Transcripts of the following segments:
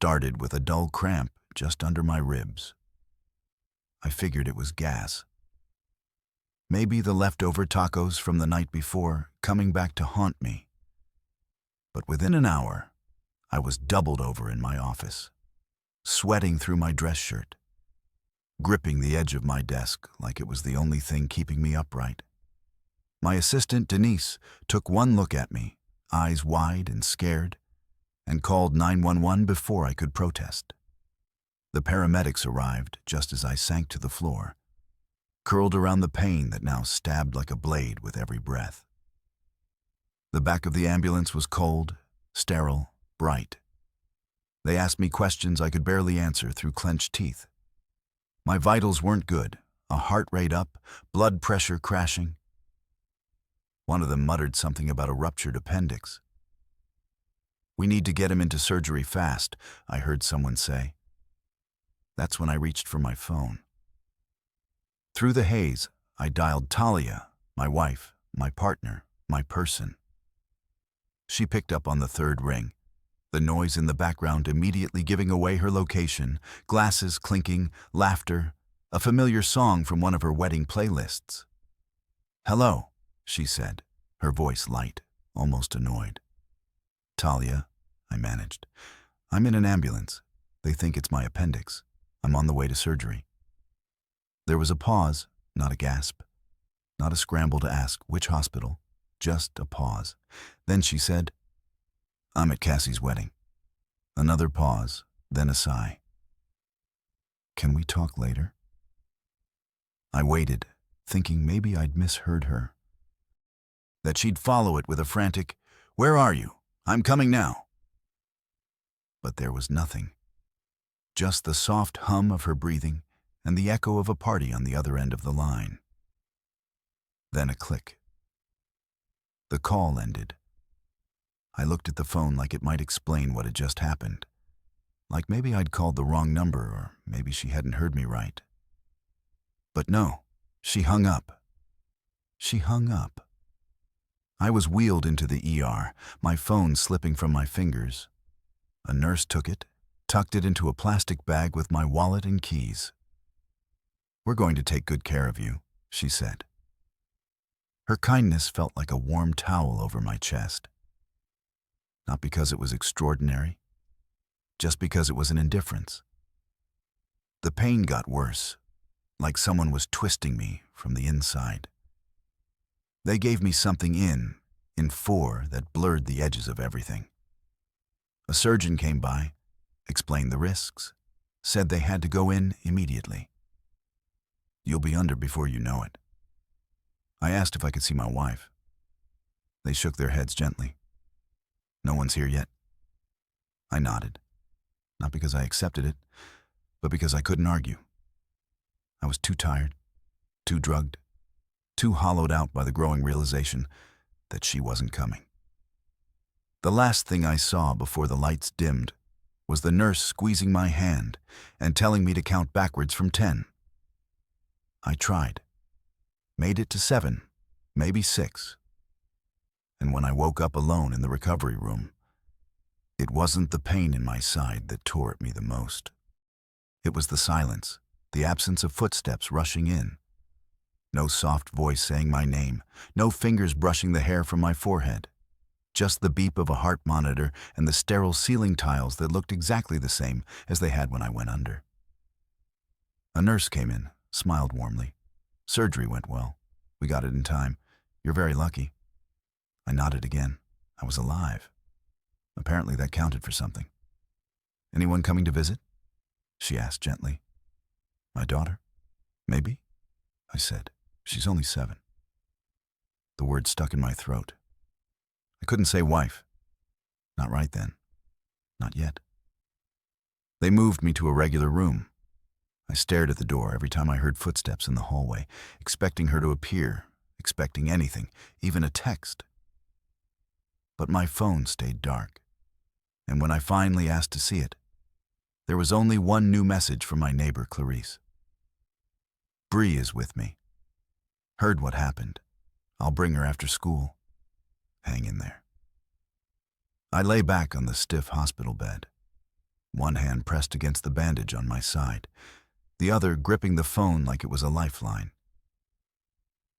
started with a dull cramp just under my ribs. I figured it was gas. Maybe the leftover tacos from the night before coming back to haunt me. But within an hour, I was doubled over in my office, sweating through my dress shirt, gripping the edge of my desk like it was the only thing keeping me upright. My assistant, Denise, took one look at me, eyes wide and scared, and called 911 before I could protest. The paramedics arrived just as I sank to the floor, curled around the pain that now stabbed like a blade with every breath. The back of the ambulance was cold, sterile, bright. They asked me questions I could barely answer through clenched teeth. My vitals weren't good, a heart rate up, blood pressure crashing. One of them muttered something about a ruptured appendix. "We need to get him into surgery fast," I heard someone say. That's when I reached for my phone. Through the haze, I dialed Talia, my wife, my partner, my person. She picked up on the third ring, the noise in the background immediately giving away her location, glasses clinking, laughter, a familiar song from one of her wedding playlists. "Hello," she said, her voice light, almost annoyed. "Talia," I managed. "I'm in an ambulance. They think it's my appendix. I'm on the way to surgery." There was a pause, not a gasp, not a scramble to ask which hospital, just a pause. Then she said, "I'm at Cassie's wedding." Another pause, then a sigh. "Can we talk later?" I waited, thinking maybe I'd misheard her. That she'd follow it with a frantic, "Where are you? I'm coming now." But there was nothing. Just the soft hum of her breathing and the echo of a party on the other end of the line. Then a click. The call ended. I looked at the phone like it might explain what had just happened. Like maybe I'd called the wrong number, or maybe she hadn't heard me right. But no, she hung up. She hung up. I was wheeled into the ER, my phone slipping from my fingers. A nurse took it, tucked it into a plastic bag with my wallet and keys. "We're going to take good care of you," she said. Her kindness felt like a warm towel over my chest. Not because it was extraordinary, just because it was an indifference. The pain got worse, like someone was twisting me from the inside. They gave me something in 4 that blurred the edges of everything. A surgeon came by, explained the risks, said they had to go in immediately. "You'll be under before you know it." I asked if I could see my wife. They shook their heads gently. "No one's here yet." I nodded, not because I accepted it, but because I couldn't argue. I was too tired, too drugged, too hollowed out by the growing realization that she wasn't coming. The last thing I saw before the lights dimmed was the nurse squeezing my hand and telling me to count backwards from 10. I tried, made it to 7, maybe 6. And when I woke up alone in the recovery room, it wasn't the pain in my side that tore at me the most. It was the silence, the absence of footsteps rushing in. No soft voice saying my name, no fingers brushing the hair from my forehead. Just the beep of a heart monitor and the sterile ceiling tiles that looked exactly the same as they had when I went under. A nurse came in, smiled warmly. "Surgery went well. We got it in time. You're very lucky." I nodded again. I was alive. Apparently that counted for something. "Anyone coming to visit?" she asked gently. "My daughter? Maybe," I said. "She's only 7. The word stuck in my throat. I couldn't say wife. Not right then. Not yet. They moved me to a regular room. I stared at the door every time I heard footsteps in the hallway, expecting her to appear, expecting anything, even a text. But my phone stayed dark, and when I finally asked to see it, there was only one new message from my neighbor, Clarice. "Bree is with me. Heard what happened. I'll bring her after school. Hang in there." I lay back on the stiff hospital bed, one hand pressed against the bandage on my side, the other gripping the phone like it was a lifeline.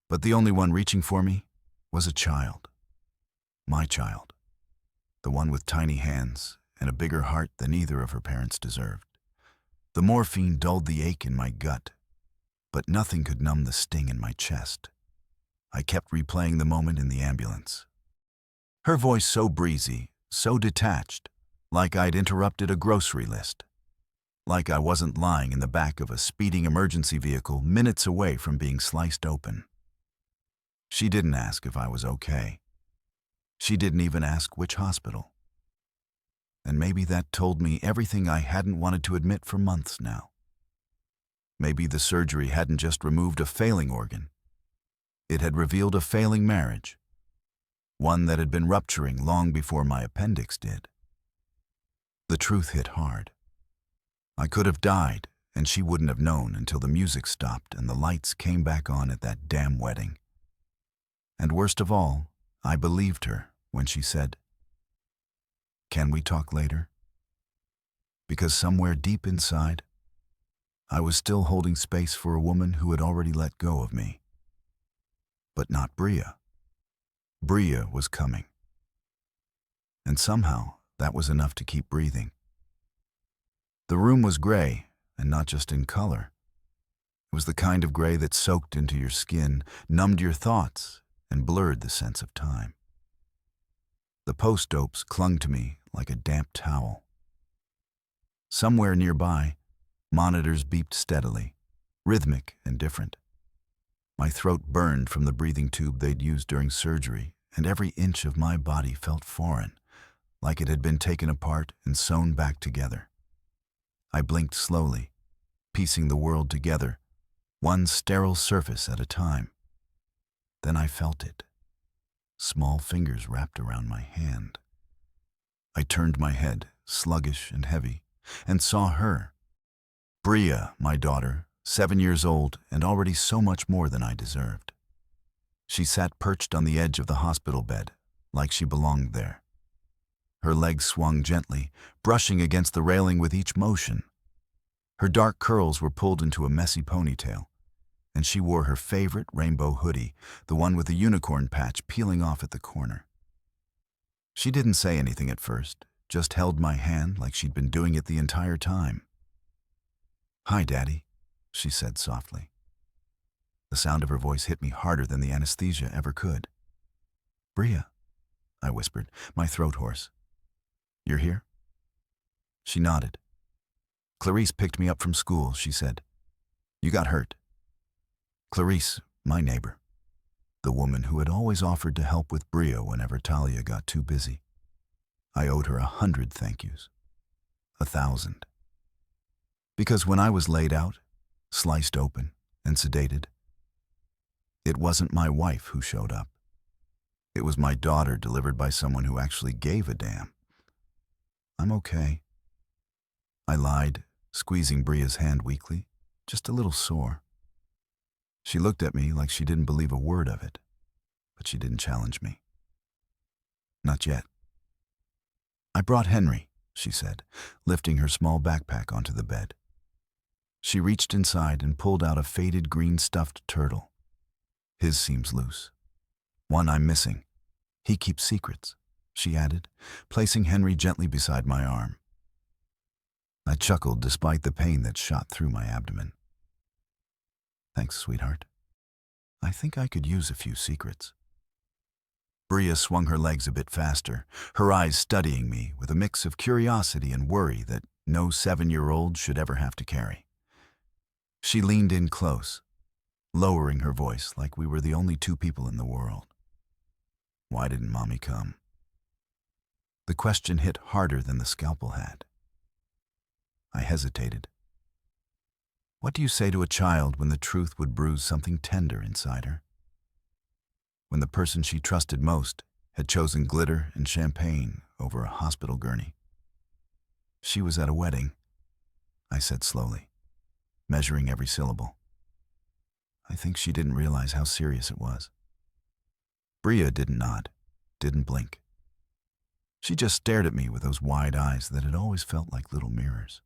But the only one reaching for me was a child. My child. The one with tiny hands and a bigger heart than either of her parents deserved. The morphine dulled the ache in my gut, but nothing could numb the sting in my chest. I kept replaying the moment in the ambulance. Her voice so breezy, so detached, like I'd interrupted a grocery list. Like I wasn't lying in the back of a speeding emergency vehicle minutes away from being sliced open. She didn't ask if I was okay. She didn't even ask which hospital. And maybe that told me everything I hadn't wanted to admit for months now. Maybe the surgery hadn't just removed a failing organ. It had revealed a failing marriage, one that had been rupturing long before my appendix did. The truth hit hard. I could have died, and she wouldn't have known until the music stopped and the lights came back on at that damn wedding. And worst of all, I believed her when she said, "Can we talk later?" Because somewhere deep inside, I was still holding space for a woman who had already let go of me. But not Bria. Bria was coming. And somehow, that was enough to keep breathing. The room was gray, and not just in color. It was the kind of gray that soaked into your skin, numbed your thoughts, and blurred the sense of time. The post-opes clung to me like a damp towel. Somewhere nearby, monitors beeped steadily, rhythmic and different. My throat burned from the breathing tube they'd used during surgery, and every inch of my body felt foreign, like it had been taken apart and sewn back together. I blinked slowly, piecing the world together, one sterile surface at a time. Then I felt it. Small fingers wrapped around my hand. I turned my head, sluggish and heavy, and saw her. Bria, my daughter, 7 years old and already so much more than I deserved. She sat perched on the edge of the hospital bed, like she belonged there. Her legs swung gently, brushing against the railing with each motion. Her dark curls were pulled into a messy ponytail, and she wore her favorite rainbow hoodie, the one with the unicorn patch peeling off at the corner. She didn't say anything at first, just held my hand like she'd been doing it the entire time. "Hi, Daddy," she said softly. The sound of her voice hit me harder than the anesthesia ever could. "Bria," I whispered, my throat hoarse. "You're here?" She nodded. "Clarice picked me up from school," she said. "You got hurt." Clarice, my neighbor. The woman who had always offered to help with Bria whenever Talia got too busy. I owed her 100 thank yous. 1,000. Because when I was laid out, sliced open, and sedated, it wasn't my wife who showed up. It was my daughter delivered by someone who actually gave a damn. "I'm okay," I lied, squeezing Bria's hand weakly, just a little sore. She looked at me like she didn't believe a word of it, but she didn't challenge me. "Not yet." "I brought Henry," she said, lifting her small backpack onto the bed. She reached inside and pulled out a faded green stuffed turtle. "His seems loose. One I'm missing. He keeps secrets," she added, placing Henry gently beside my arm. I chuckled despite the pain that shot through my abdomen. "Thanks, sweetheart. I think I could use a few secrets." Bria swung her legs a bit faster, her eyes studying me with a mix of curiosity and worry that no 7-year-old should ever have to carry. She leaned in close, lowering her voice like we were the only two people in the world. "Why didn't Mommy come?" The question hit harder than the scalpel had. I hesitated. What do you say to a child when the truth would bruise something tender inside her? When the person she trusted most had chosen glitter and champagne over a hospital gurney. "She was at a wedding," I said slowly, measuring every syllable. I think she didn't realize how serious it was. Bria didn't nod, didn't blink. She just stared at me with those wide eyes that had always felt like little mirrors.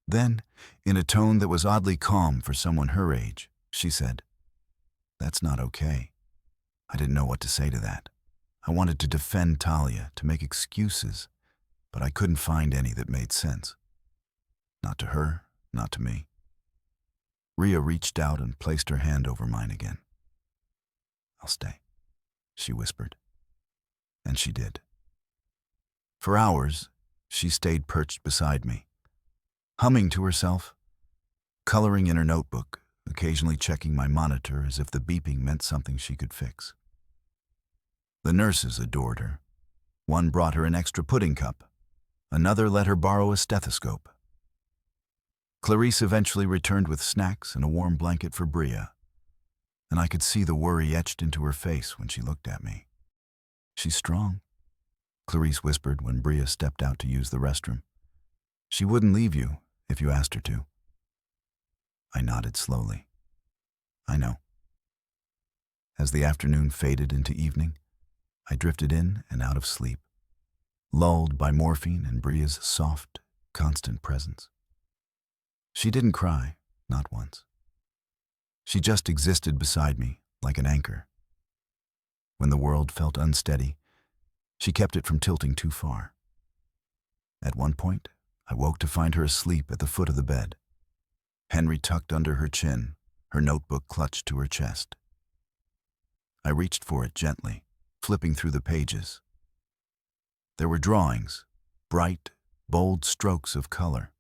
Then, in a tone that was oddly calm for someone her age, she said, "That's not okay." I didn't know what to say to that. I wanted to defend Talia, to make excuses, but I couldn't find any that made sense. Not to her, not to me. Rhea reached out and placed her hand over mine again. "I'll stay," she whispered. And she did. For hours, she stayed perched beside me, humming to herself, coloring in her notebook, occasionally checking my monitor as if the beeping meant something she could fix. The nurses adored her. One brought her an extra pudding cup. Another let her borrow a stethoscope. Clarice eventually returned with snacks and a warm blanket for Bria, and I could see the worry etched into her face when she looked at me. "She's strong," Clarice whispered when Bria stepped out to use the restroom. "She wouldn't leave you if you asked her to." I nodded slowly. "I know." As the afternoon faded into evening, I drifted in and out of sleep, lulled by morphine and Bria's soft, constant presence. She didn't cry, not once. She just existed beside me like an anchor. When the world felt unsteady, she kept it from tilting too far. At one point, I woke to find her asleep at the foot of the bed, Henry tucked under her chin, her notebook clutched to her chest. I reached for it gently, flipping through the pages. There were drawings, bright, bold strokes of color.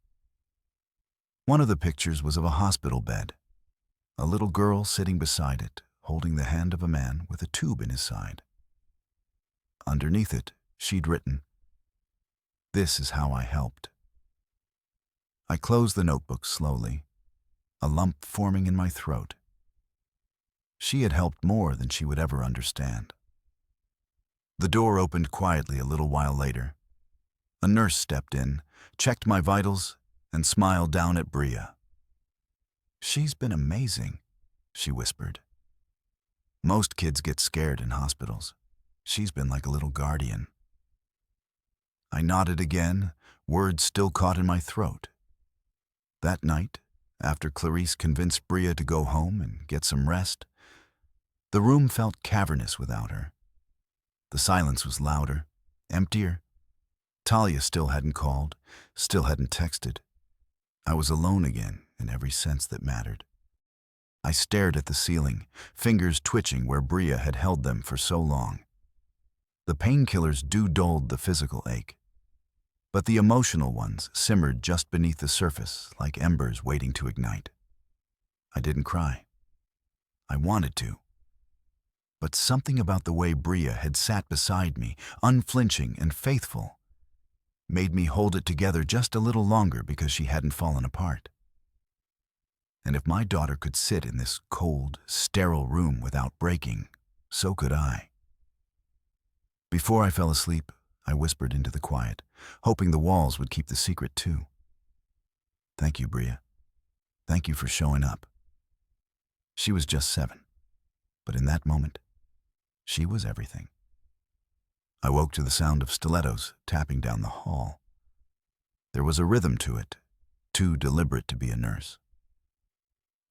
One of the pictures was of a hospital bed, a little girl sitting beside it, holding the hand of a man with a tube in his side. Underneath it, she'd written, "This is how I helped." I closed the notebook slowly, a lump forming in my throat. She had helped more than she would ever understand. The door opened quietly a little while later. A nurse stepped in, checked my vitals, and smiled down at Bria. "She's been amazing," she whispered. "Most kids get scared in hospitals. She's been like a little guardian." I nodded again, words still caught in my throat. That night, after Clarice convinced Bria to go home and get some rest, the room felt cavernous without her. The silence was louder, emptier. Talia still hadn't called, still hadn't texted. I was alone again in every sense that mattered. I stared at the ceiling, fingers twitching where Bria had held them for so long. The painkillers dulled the physical ache, but the emotional ones simmered just beneath the surface like embers waiting to ignite. I didn't cry. I wanted to. But something about the way Bria had sat beside me, unflinching and faithful, made me hold it together just a little longer because she hadn't fallen apart. And if my daughter could sit in this cold, sterile room without breaking, so could I. Before I fell asleep, I whispered into the quiet, hoping the walls would keep the secret too. "Thank you, Bria. Thank you for showing up." She was just 7, but in that moment, she was everything. I woke to the sound of stilettos tapping down the hall. There was a rhythm to it, too deliberate to be a nurse.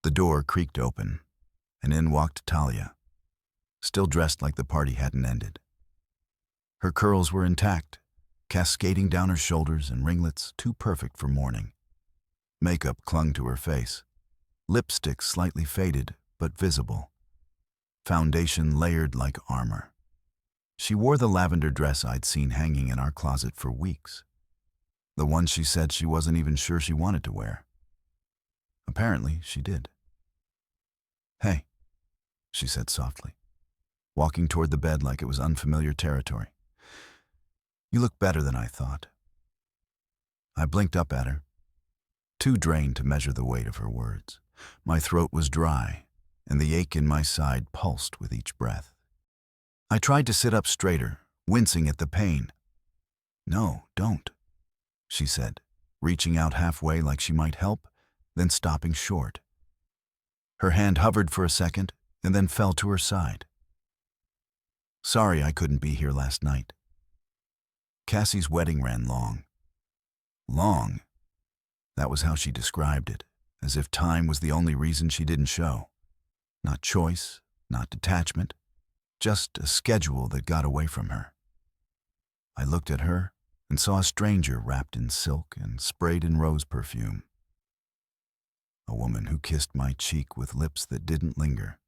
The door creaked open, and in walked Talia, still dressed like the party hadn't ended. Her curls were intact, cascading down her shoulders in ringlets too perfect for mourning. Makeup clung to her face, lipstick slightly faded but visible, foundation layered like armor. She wore the lavender dress I'd seen hanging in our closet for weeks, the one she said she wasn't even sure she wanted to wear. Apparently, she did. "Hey," she said softly, walking toward the bed like it was unfamiliar territory. "You look better than I thought." I blinked up at her, too drained to measure the weight of her words. My throat was dry, and the ache in my side pulsed with each breath. I tried to sit up straighter, wincing at the pain. "No, don't," she said, reaching out halfway like she might help, then stopping short. Her hand hovered for a second and then fell to her side. "Sorry I couldn't be here last night." Cassie's wedding ran long. Long. That was how she described it, as if time was the only reason she didn't show. Not choice, not detachment, just a schedule that got away from her. I looked at her and saw a stranger wrapped in silk and sprayed in rose perfume. A woman who kissed my cheek with lips that didn't linger,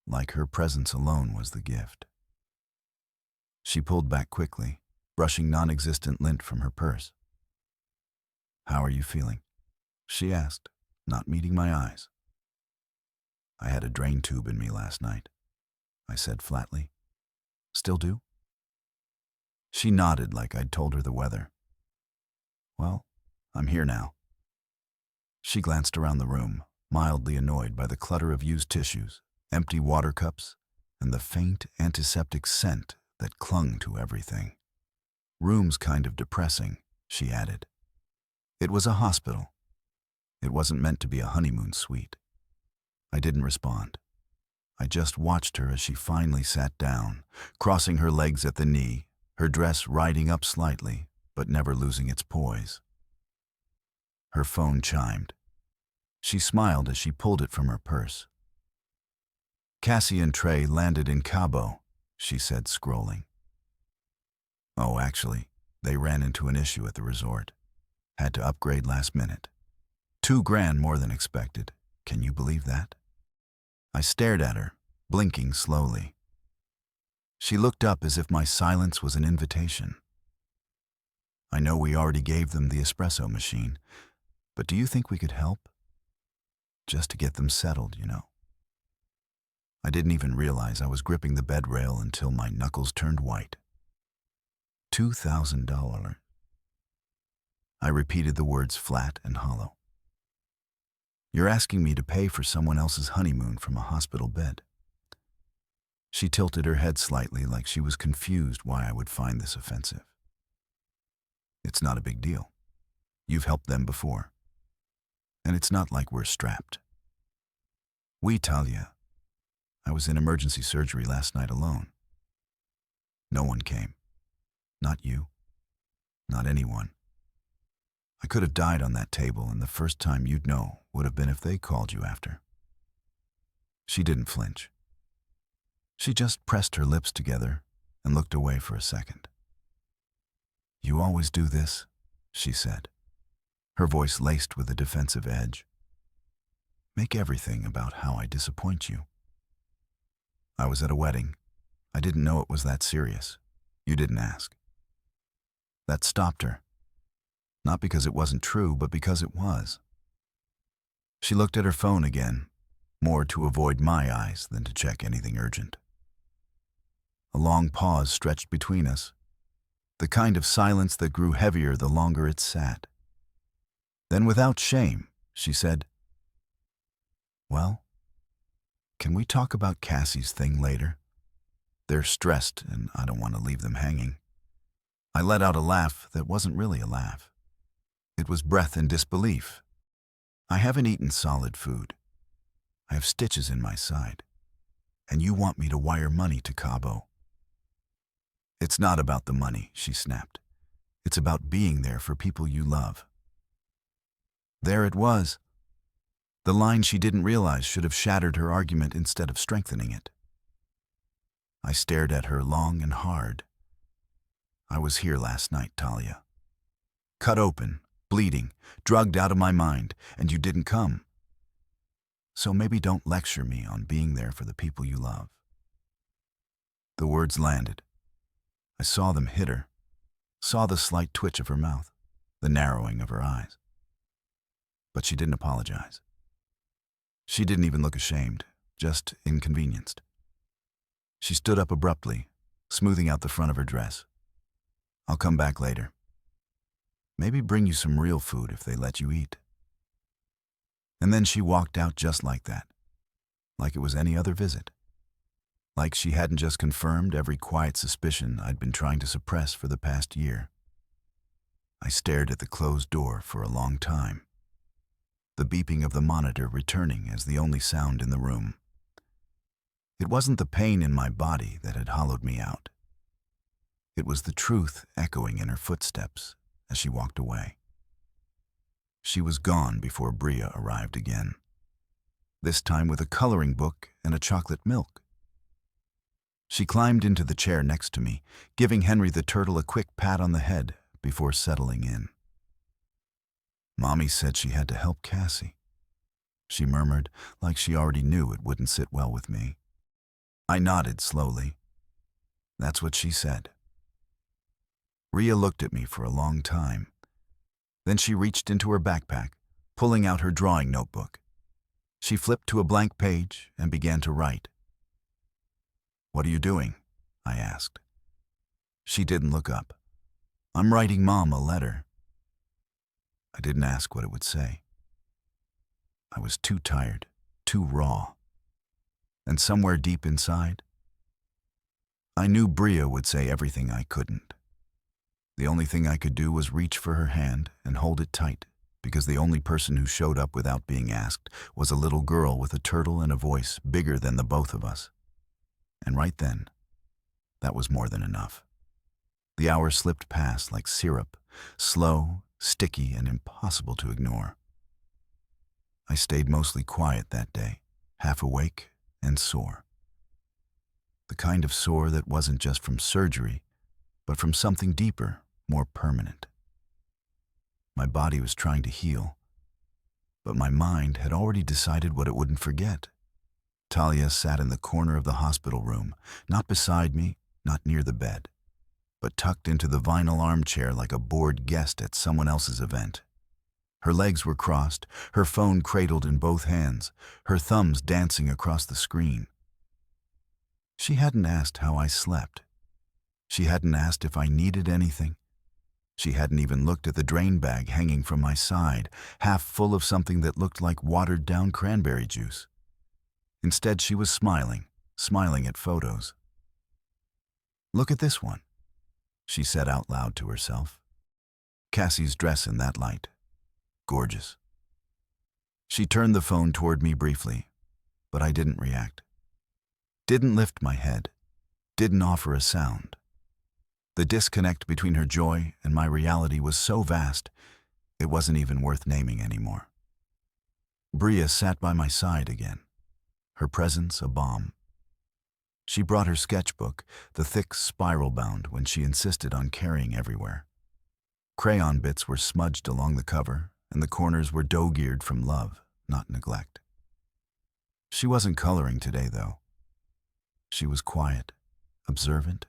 like her presence alone was the gift. She pulled back quickly, brushing non-existent lint from her purse. "How are you feeling?" she asked, not meeting my eyes. "I had a drain tube in me last night," I said flatly. "Still do?" She nodded like I'd told her the weather. "Well, I'm here now." She glanced around the room, mildly annoyed by the clutter of used tissues, empty water cups, and the faint antiseptic scent that clung to everything. "Room's kind of depressing," she added. It was a hospital. It wasn't meant to be a honeymoon suite. I didn't respond. I just watched her as she finally sat down, crossing her legs at the knee, her dress riding up slightly, but never losing its poise. Her phone chimed. She smiled as she pulled it from her purse. "Cassie and Trey landed in Cabo," she said, scrolling. "Oh, actually, they ran into an issue at the resort. Had to upgrade last minute. $2,000 more than expected. Can you believe that?" I stared at her, blinking slowly. She looked up as if my silence was an invitation. "I know we already gave them the espresso machine, but do you think we could help? Just to get them settled, you know." I didn't even realize I was gripping the bed rail until my knuckles turned white. $2,000. I repeated the words flat and hollow. "You're asking me to pay for someone else's honeymoon from a hospital bed." She tilted her head slightly like she was confused why I would find this offensive. "It's not a big deal. You've helped them before. And it's not like we're strapped." "Oui, Talia. I was in emergency surgery last night alone. No one came. Not you. Not anyone. I could have died on that table, and the first time you'd know would have been if they called you after." She didn't flinch. She just pressed her lips together and looked away for a second. "You always do this," she said, her voice laced with a defensive edge. "Make everything about how I disappoint you." "I was at a wedding. I didn't know it was that serious. You didn't ask." That stopped her. Not because it wasn't true, but because it was. She looked at her phone again, more to avoid my eyes than to check anything urgent. A long pause stretched between us, the kind of silence that grew heavier the longer it sat. Then, without shame, she said, "Well, can we talk about Cassie's thing later? They're stressed, and I don't want to leave them hanging." I let out a laugh that wasn't really a laugh. It was breath and disbelief. "I haven't eaten solid food. I have stitches in my side. And you want me to wire money to Cabo." "It's not about the money," she snapped. "It's about being there for people you love." There it was. The line she didn't realize should have shattered her argument instead of strengthening it. I stared at her long and hard. "I was here last night, Talia. Cut open, bleeding, drugged out of my mind, and you didn't come. So maybe don't lecture me on being there for the people you love." The words landed. I saw them hit her, saw the slight twitch of her mouth, the narrowing of her eyes. But she didn't apologize. She didn't even look ashamed, just inconvenienced. She stood up abruptly, smoothing out the front of her dress. "I'll come back later. Maybe bring you some real food if they let you eat." And then she walked out just like that, like it was any other visit. Like she hadn't just confirmed every quiet suspicion I'd been trying to suppress for the past year. I stared at the closed door for a long time, the beeping of the monitor returning as the only sound in the room. It wasn't the pain in my body that had hollowed me out. It was the truth echoing in her footsteps as she walked away. She was gone before Bria arrived again, this time with a coloring book and a chocolate milk. She climbed into the chair next to me, giving Henry the turtle a quick pat on the head before settling in. Mommy said she had to help Cassie, she murmured, like she already knew it wouldn't sit well with me. I nodded slowly. That's what she said. Ria looked at me for a long time. Then she reached into her backpack, pulling out her drawing notebook. She flipped to a blank page and began to write. "What are you doing?" I asked. She didn't look up. "I'm writing Mom a letter." I didn't ask what it would say. I was too tired, too raw. And somewhere deep inside, I knew Bria would say everything I couldn't. The only thing I could do was reach for her hand and hold it tight, because the only person who showed up without being asked was a little girl with a turtle and a voice bigger than the both of us. And right then, that was more than enough. The hours slipped past like syrup, slow, sticky, and impossible to ignore. I stayed mostly quiet that day, half awake and sore. The kind of sore that wasn't just from surgery, but from something deeper, more permanent. My body was trying to heal, but my mind had already decided what it wouldn't forget. Talia sat in the corner of the hospital room, not beside me, not near the bed, but tucked into the vinyl armchair like a bored guest at someone else's event. Her legs were crossed, her phone cradled in both hands, her thumbs dancing across the screen. She hadn't asked how I slept. She hadn't asked if I needed anything. She hadn't even looked at the drain bag hanging from my side, half full of something that looked like watered-down cranberry juice. Instead, she was smiling at photos. "Look at this one," she said out loud to herself. Cassie's dress in that light. Gorgeous. She turned the phone toward me briefly, but I didn't react. Didn't lift my head. Didn't offer a sound. The disconnect between her joy and my reality was so vast, it wasn't even worth naming anymore. Bria sat by my side again, her presence a balm. She brought her sketchbook, the thick spiral bound when she insisted on carrying everywhere. Crayon bits were smudged along the cover, and the corners were dough-geared from love, not neglect. She wasn't coloring today, though. She was quiet, observant,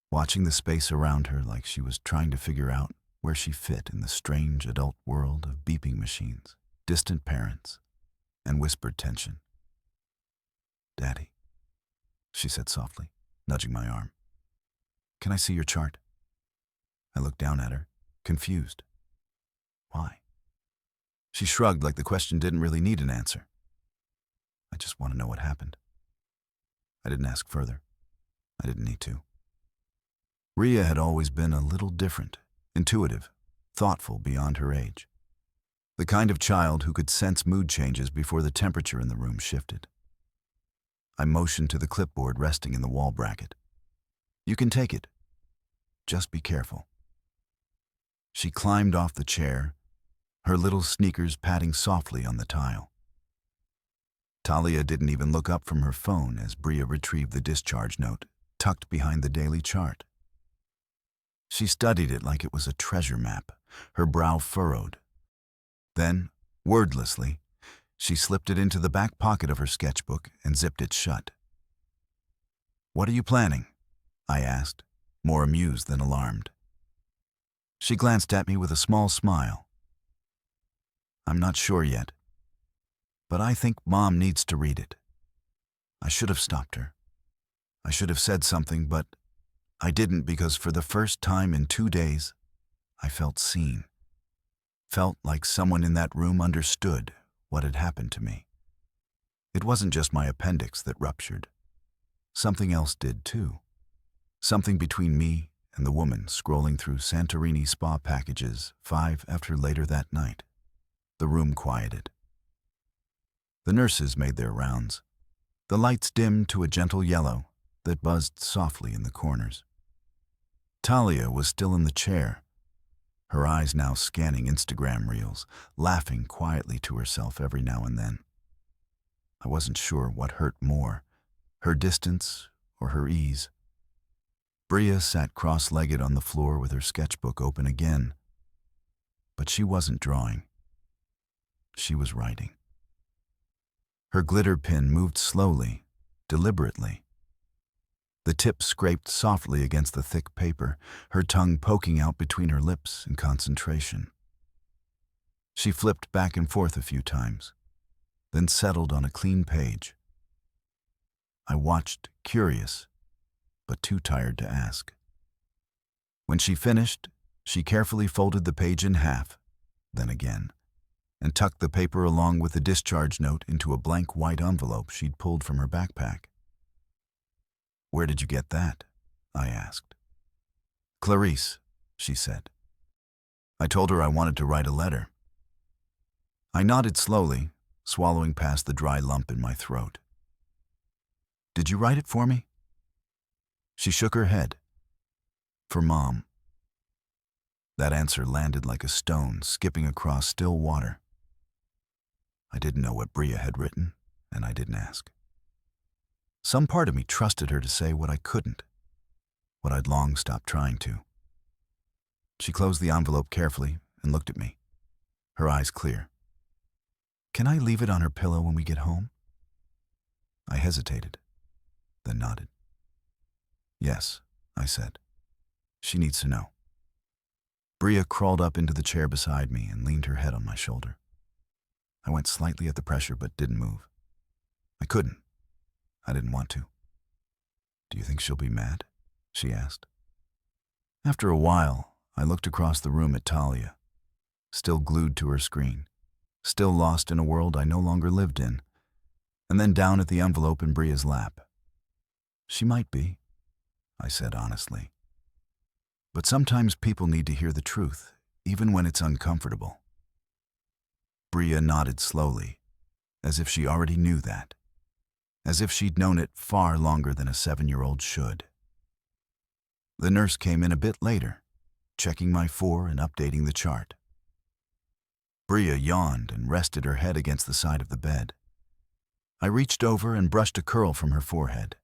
watching the space around her like she was trying to figure out where she fit in the strange adult world of beeping machines, distant parents, and whispered tension. "Daddy," she said softly, nudging my arm. "Can I see your chart?" I looked down at her, confused. Why? She shrugged like the question didn't really need an answer. "I just want to know what happened." I didn't ask further. I didn't need to. Ria had always been a little different, intuitive, thoughtful beyond her age. The kind of child who could sense mood changes before the temperature in the room shifted. I motioned to the clipboard resting in the wall bracket. "You can take it. Just be careful." She climbed off the chair, her little sneakers patting softly on the tile. Talia didn't even look up from her phone as Bria retrieved the discharge note, tucked behind the daily chart. She studied it like it was a treasure map, her brow furrowed. Then, wordlessly, she slipped it into the back pocket of her sketchbook and zipped it shut. "What are you planning?" I asked, more amused than alarmed. She glanced at me with a small smile. "I'm not sure yet, but I think Mom needs to read it." I should have stopped her. I should have said something, but I didn't because for the first time in 2 days, I felt seen. Felt like someone in that room understood what had happened to me. It wasn't just my appendix that ruptured. Something else did too. Something between me and the woman scrolling through Santorini spa packages 5 after later that night. The room quieted. The nurses made their rounds. The lights dimmed to a gentle yellow that buzzed softly in the corners. Talia was still in the chair, her eyes now scanning Instagram reels, laughing quietly to herself every now and then. I wasn't sure what hurt more, her distance or her ease. Bria sat cross-legged on the floor with her sketchbook open again. But she wasn't drawing. She was writing. Her glitter pen moved slowly, deliberately. The tip scraped softly against the thick paper, her tongue poking out between her lips in concentration. She flipped back and forth a few times, then settled on a clean page. I watched, curious, but too tired to ask. When she finished, she carefully folded the page in half, then again, and tucked the paper along with the discharge note into a blank white envelope she'd pulled from her backpack. "Where did you get that?" I asked. "Clarice," she said. "I told her I wanted to write a letter." I nodded slowly, swallowing past the dry lump in my throat. "Did you write it for me?" She shook her head. "For Mom." That answer landed like a stone skipping across still water. I didn't know what Bria had written, and I didn't ask. Some part of me trusted her to say what I couldn't, what I'd long stopped trying to. She closed the envelope carefully and looked at me, her eyes clear. "Can I leave it on her pillow when we get home?" I hesitated, then nodded. "Yes," I said. "She needs to know." Bria crawled up into the chair beside me and leaned her head on my shoulder. I went slightly at the pressure but didn't move. I couldn't. I didn't want to. "Do you think she'll be mad?" she asked. After a while, I looked across the room at Talia, still glued to her screen, still lost in a world I no longer lived in, and then down at the envelope in Bria's lap. "She might be," I said honestly. "But sometimes people need to hear the truth, even when it's uncomfortable." Bria nodded slowly, as if she already knew that, as if she'd known it far longer than a 7-year-old should. The nurse came in a bit later, checking my 4 and updating the chart. Bria yawned and rested her head against the side of the bed. I reached over and brushed a curl from her forehead.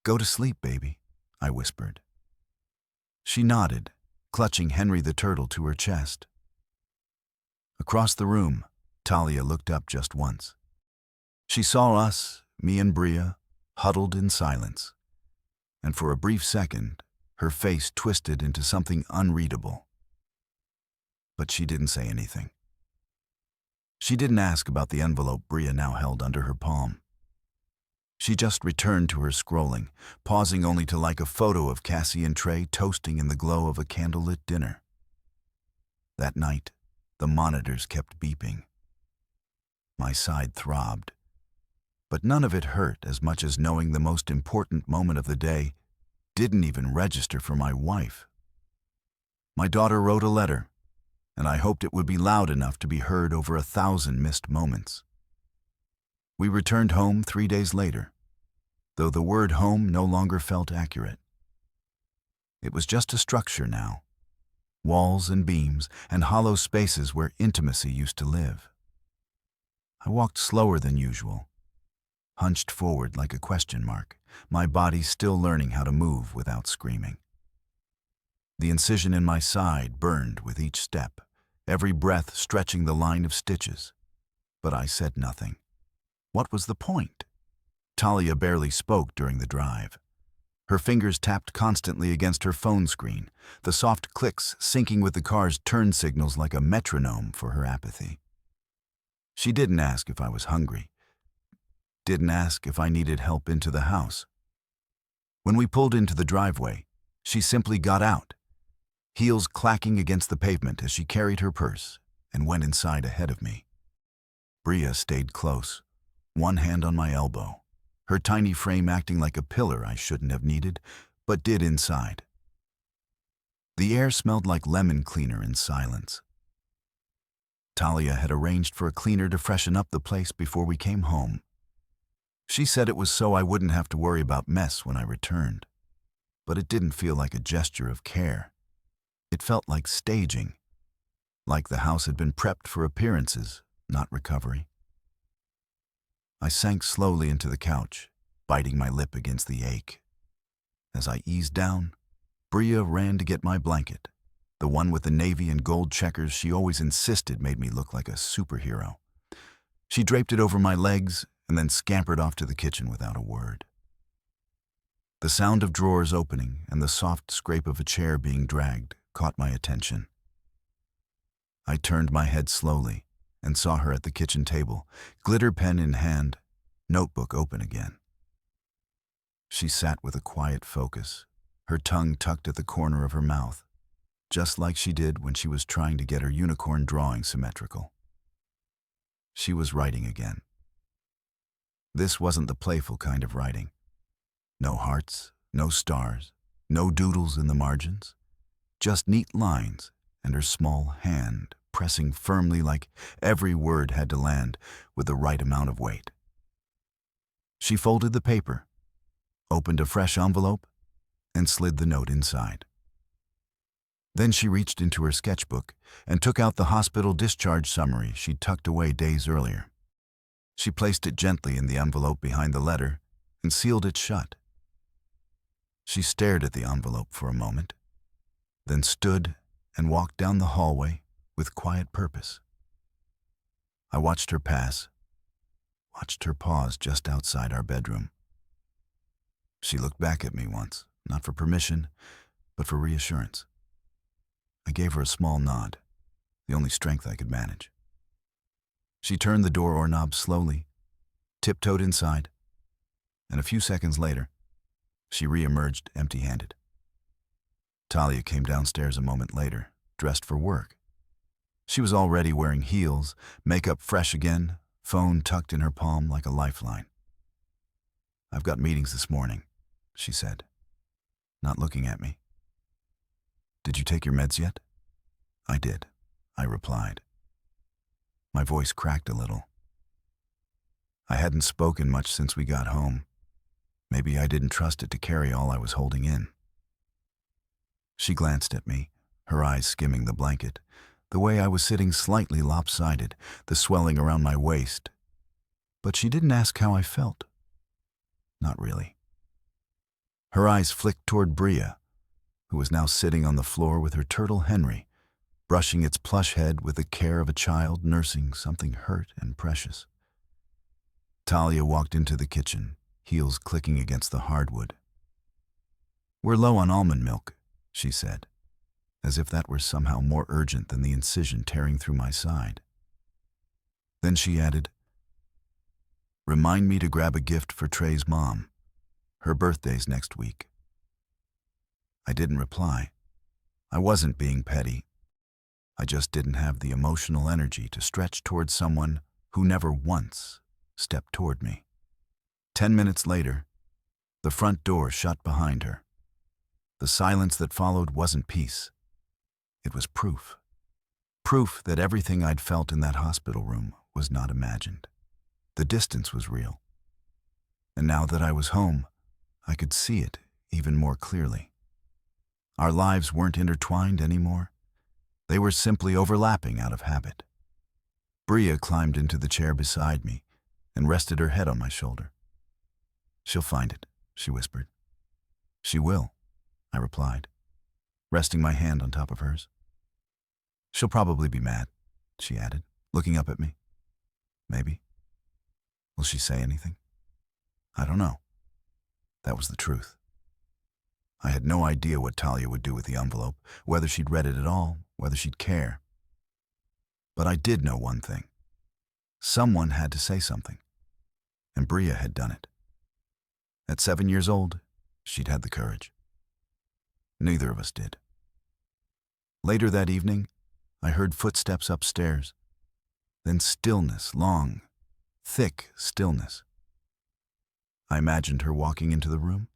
"Go to sleep, baby," I whispered. She nodded, clutching Henry the turtle to her chest. Across the room, Talia looked up just once. She saw us, me and Bria, huddled in silence, and for a brief second, her face twisted into something unreadable. But she didn't say anything. She didn't ask about the envelope Bria now held under her palm. She just returned to her scrolling, pausing only to like a photo of Cassie and Trey toasting in the glow of a candlelit dinner. That night, the monitors kept beeping. My side throbbed, but none of it hurt as much as knowing the most important moment of the day didn't even register for my wife. My daughter wrote a letter, and I hoped it would be loud enough to be heard over 1,000 missed moments. We returned home 3 days later, though the word home no longer felt accurate. It was just a structure now, walls and beams and hollow spaces where intimacy used to live. I walked slower than usual, hunched forward like a question mark, my body still learning how to move without screaming. The incision in my side burned with each step, every breath stretching the line of stitches. But I said nothing. What was the point? Talia barely spoke during the drive. Her fingers tapped constantly against her phone screen, the soft clicks syncing with the car's turn signals like a metronome for her apathy. She didn't ask if I was hungry. Didn't ask if I needed help into the house. When we pulled into the driveway, she simply got out, heels clacking against the pavement as she carried her purse and went inside ahead of me. Bria stayed close, one hand on my elbow, her tiny frame acting like a pillar I shouldn't have needed, but did inside. The air smelled like lemon cleaner in silence. Talia had arranged for a cleaner to freshen up the place before we came home. She said it was so I wouldn't have to worry about mess when I returned. but it didn't feel like a gesture of care. It felt like staging, like the house had been prepped for appearances, not recovery. I sank slowly into the couch, biting my lip against the ache. As I eased down, Bria ran to get my blanket, the one with the navy and gold checkers she always insisted made me look like a superhero. She draped it over my legs and then scampered off to the kitchen without a word. The sound of drawers opening and the soft scrape of a chair being dragged caught my attention. I turned my head slowly and saw her at the kitchen table, glitter pen in hand, notebook open again. She sat with a quiet focus, her tongue tucked at the corner of her mouth, just like she did when she was trying to get her unicorn drawing symmetrical. She was writing again. This wasn't the playful kind of writing. No hearts, no stars, no doodles in the margins, just neat lines and her small hand pressing firmly like every word had to land with the right amount of weight. She folded the paper, opened a fresh envelope, and slid the note inside. Then she reached into her sketchbook and took out the hospital discharge summary she'd tucked away days earlier. She placed it gently in the envelope behind the letter and sealed it shut. She stared at the envelope for a moment, then stood and walked down the hallway with quiet purpose. I watched her pass, watched her pause just outside our bedroom. She looked back at me once, not for permission, but for reassurance. I gave her a small nod, the only strength I could manage. She turned the door knob slowly, tiptoed inside, and a few seconds later, she re-emerged empty-handed. Talia came downstairs a moment later, dressed for work. She was already wearing heels, makeup fresh again, phone tucked in her palm like a lifeline. "I've got meetings this morning," she said, not looking at me. "Did you take your meds yet?" "I did," I replied. My voice cracked a little. I hadn't spoken much since we got home. Maybe I didn't trust it to carry all I was holding in. She glanced at me, her eyes skimming the blanket, the way I was sitting slightly lopsided, the swelling around my waist. But she didn't ask how I felt. Not really. Her eyes flicked toward Bria, who was now sitting on the floor with her turtle Henry, brushing its plush head with the care of a child nursing something hurt and precious. Talia walked into the kitchen, heels clicking against the hardwood. "We're low on almond milk," she said, as if that were somehow more urgent than the incision tearing through my side. Then she added, "Remind me to grab a gift for Trey's mom. Her birthday's next week." I didn't reply. I wasn't being petty. I just didn't have the emotional energy to stretch toward someone who never once stepped toward me. 10 minutes later, the front door shut behind her. The silence that followed wasn't peace. It was proof. Proof that everything I'd felt in that hospital room was not imagined. The distance was real. And now that I was home, I could see it even more clearly. Our lives weren't intertwined anymore. They were simply overlapping out of habit. Bria climbed into the chair beside me and rested her head on my shoulder. "She'll find it," she whispered. "She will," I replied, resting my hand on top of hers. "She'll probably be mad," she added, looking up at me. "Maybe. Will she say anything? I don't know." That was the truth. I had no idea what Talia would do with the envelope, whether she'd read it at all, whether she'd care. But I did know one thing. Someone had to say something, and Bria had done it. At 7 years old, she'd had the courage. Neither of us did. Later that evening, I heard footsteps upstairs, then stillness, long, thick stillness. I imagined her walking into the room,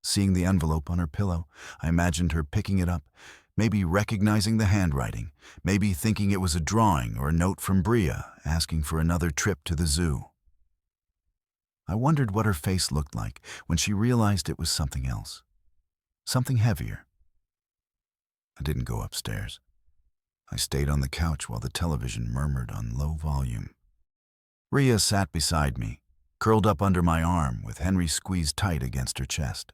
seeing the envelope on her pillow. I imagined her picking it up, maybe recognizing the handwriting, maybe thinking it was a drawing or a note from Bria asking for another trip to the zoo. I wondered what her face looked like when she realized it was something else. something heavier. I didn't go upstairs. I stayed on the couch while the television murmured on low volume. Bria sat beside me, curled up under my arm with Henry squeezed tight against her chest.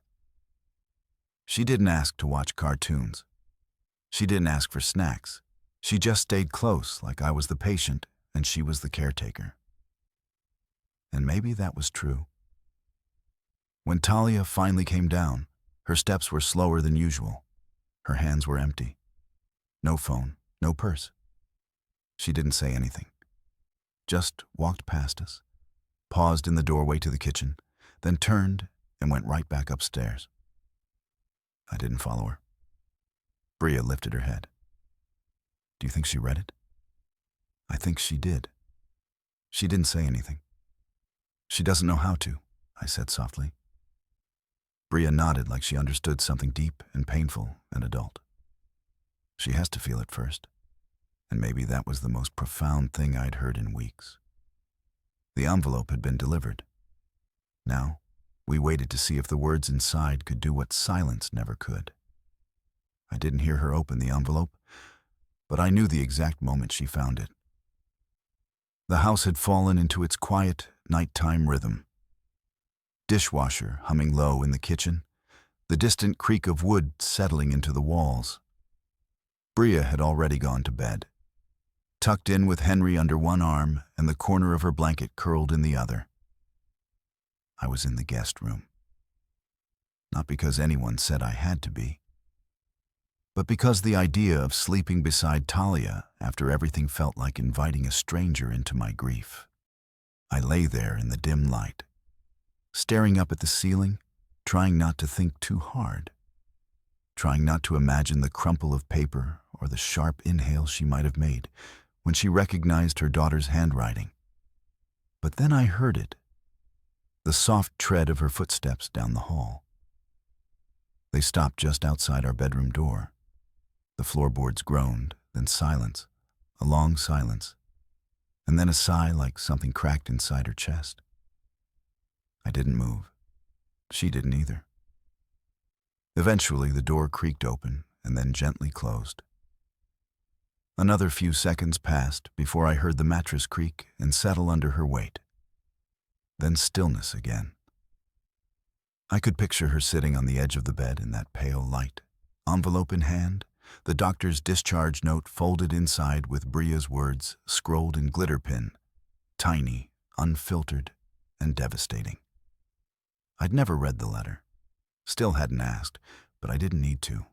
She didn't ask to watch cartoons. She didn't ask for snacks. She just stayed close like I was the patient and she was the caretaker. And maybe that was true. When Talia finally came down, her steps were slower than usual. Her hands were empty. No phone, no purse. She didn't say anything. Just walked past us, paused in the doorway to the kitchen, then turned and went right back upstairs. I didn't follow her. Bria lifted her head. Do you think she read it? I think she did. She didn't say anything. She doesn't know how to, I said softly. Bria nodded like she understood something deep and painful and adult. She has to feel it first, and maybe that was the most profound thing I'd heard in weeks. The envelope had been delivered. Now, we waited to see if the words inside could do what silence never could. I didn't hear her open the envelope, but I knew the exact moment she found it. The house had fallen into its quiet, nighttime rhythm. Dishwasher humming low in the kitchen, the distant creak of wood settling into the walls. Bria had already gone to bed, tucked in with Henry under one arm and the corner of her blanket curled in the other. I was in the guest room. Not because anyone said I had to be, but because the idea of sleeping beside Talia after everything felt like inviting a stranger into my grief. I lay there in the dim light, staring up at the ceiling, trying not to think too hard, trying not to imagine the crumple of paper or the sharp inhale she might have made when she recognized her daughter's handwriting. But then I heard it, the soft tread of her footsteps down the hall. They stopped just outside our bedroom door. The floorboards groaned, then silence, a long silence, and then a sigh like something cracked inside her chest. I didn't move. She didn't either. Eventually, the door creaked open and then gently closed. Another few seconds passed before I heard the mattress creak and settle under her weight. Then stillness again. I could picture her sitting on the edge of the bed in that pale light, envelope in hand, the doctor's discharge note folded inside with Bria's words scrolled in glitter pin, tiny, unfiltered, and devastating. I'd never read the letter. Still hadn't asked, but I didn't need to.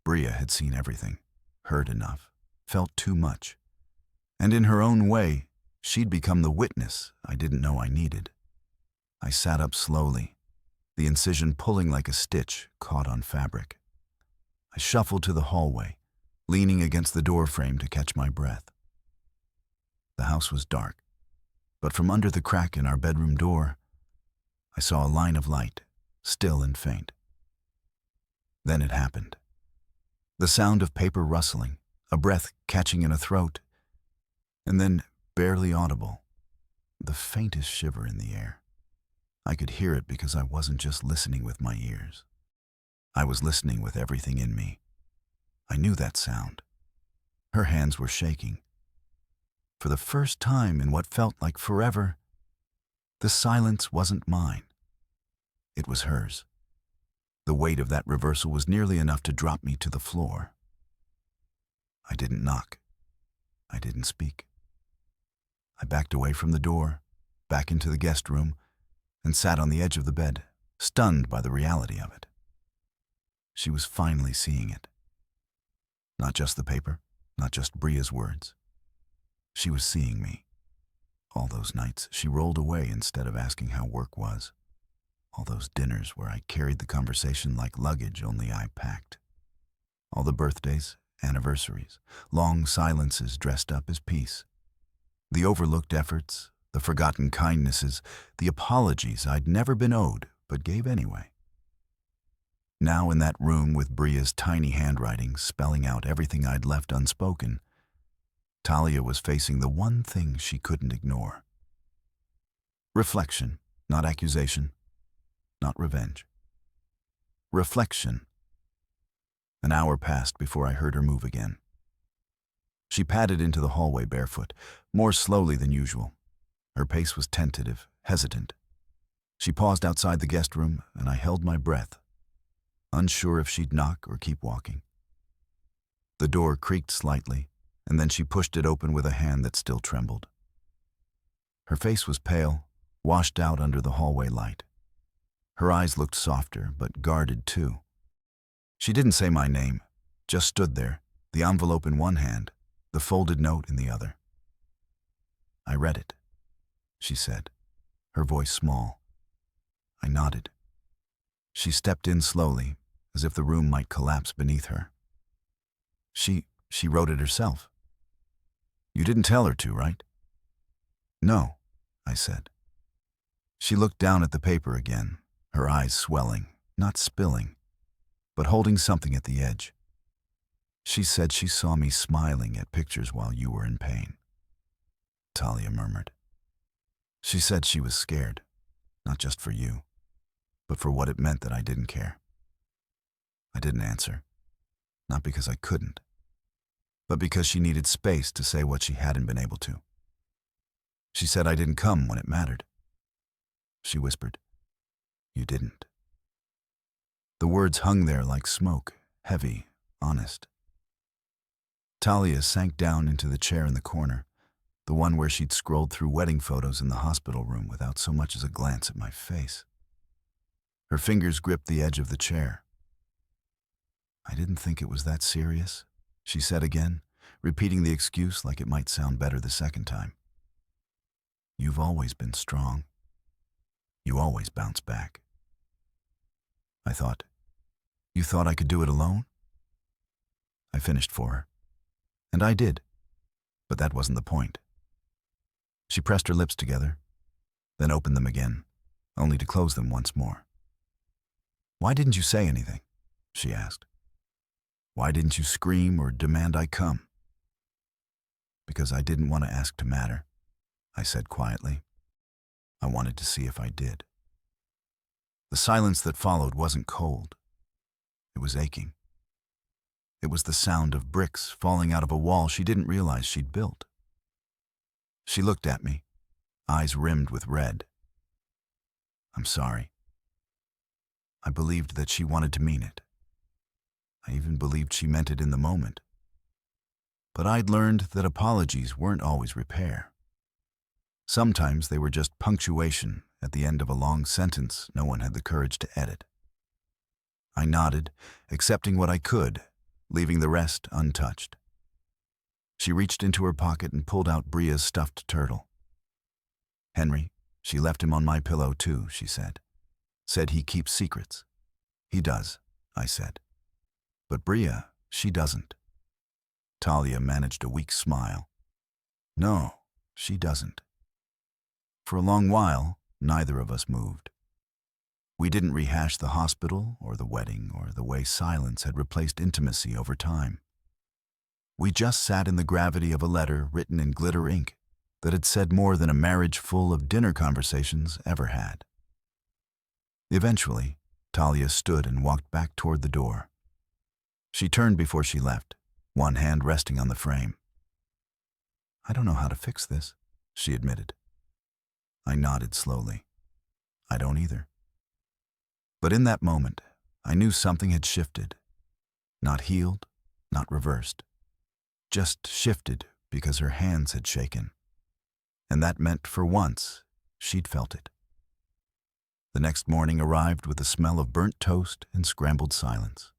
Bria had seen everything, heard enough, felt too much. And in her own way, she'd become the witness I didn't know I needed. I sat up slowly, the incision pulling like a stitch caught on fabric. I shuffled to the hallway, leaning against the door frame to catch my breath. The house was dark, but from under the crack in our bedroom door, I saw a line of light, still and faint. Then it happened. The sound of paper rustling, a breath catching in a throat, and then, barely audible, the faintest shiver in the air. I could hear it because I wasn't just listening with my ears. I was listening with everything in me. I knew that sound. Her hands were shaking. For the first time in what felt like forever, the silence wasn't mine. It was hers. The weight of that reversal was nearly enough to drop me to the floor. I didn't knock. I didn't speak. I backed away from the door, back into the guest room, and sat on the edge of the bed, stunned by the reality of it. She was finally seeing it. Not just the paper, not just Bria's words. She was seeing me. All those nights she rolled away instead of asking how work was. All those dinners where I carried the conversation like luggage only I packed. All the birthdays, anniversaries, long silences dressed up as peace. The overlooked efforts, the forgotten kindnesses, the apologies I'd never been owed but gave anyway. Now in that room with Bria's tiny handwriting spelling out everything I'd left unspoken, Talia was facing the one thing she couldn't ignore. Reflection, not accusation, not revenge. reflection. An hour passed before I heard her move again. She padded into the hallway barefoot, more slowly than usual. Her pace was tentative, hesitant. She paused outside the guest room, and I held my breath, unsure if she'd knock or keep walking. The door creaked slightly, and then she pushed it open with a hand that still trembled. Her face was pale, washed out under the hallway light. Her eyes looked softer, but guarded too. She didn't say my name, just stood there, the envelope in one hand, the folded note in the other. "I read it," she said, her voice small. I nodded. She stepped in slowly, as if the room might collapse beneath her. She wrote it herself. "You didn't tell her to, right?" "No," I said. She looked down at the paper again, her eyes swelling, not spilling, but holding something at the edge. "She said she saw me smiling at pictures while you were in pain," Talia murmured. "She said she was scared, not just for you, but for what it meant that I didn't care." I didn't answer, not because I couldn't, but because she needed space to say what she hadn't been able to. She said I didn't come when it mattered. She whispered, "You didn't." The words hung there like smoke, heavy, honest. Talia sank down into the chair in the corner, the one where she'd scrolled through wedding photos in the hospital room without so much as a glance at my face. Her fingers gripped the edge of the chair. "I didn't think it was that serious," she said again, repeating the excuse like it might sound better the second time. "You've always been strong. You always bounce back." I thought, "You thought I could do it alone?" I finished for her. And I did, but that wasn't the point. She pressed her lips together, then opened them again, only to close them once more. "Why didn't you say anything?" she asked. "Why didn't you scream or demand I come?" "Because I didn't want to ask to matter," I said quietly. I wanted to see if I did. The silence that followed wasn't cold. It was aching. It was the sound of bricks falling out of a wall she didn't realize she'd built. She looked at me, eyes rimmed with red. "I'm sorry." I believed that she wanted to mean it. I even believed she meant it in the moment. But I'd learned that apologies weren't always repair. Sometimes they were just punctuation at the end of a long sentence no one had the courage to edit. I nodded, accepting what I could, leaving the rest untouched. She reached into her pocket and pulled out Bria's stuffed turtle. "Henry, she left him on my pillow too," she said. "Said he keeps secrets." "He does," I said. "But Bria, she doesn't." Talia managed a weak smile. "No, she doesn't." For a long while, neither of us moved. We didn't rehash the hospital or the wedding or the way silence had replaced intimacy over time. We just sat in the gravity of a letter written in glitter ink that had said more than a marriage full of dinner conversations ever had. Eventually, Talia stood and walked back toward the door. She turned before she left, one hand resting on the frame. "I don't know how to fix this," she admitted. I nodded slowly. "I don't either." But in that moment, I knew something had shifted. Not healed, not reversed. Just shifted because her hands had shaken. And that meant, for once, she'd felt it. The next morning arrived with the smell of burnt toast and scrambled silence.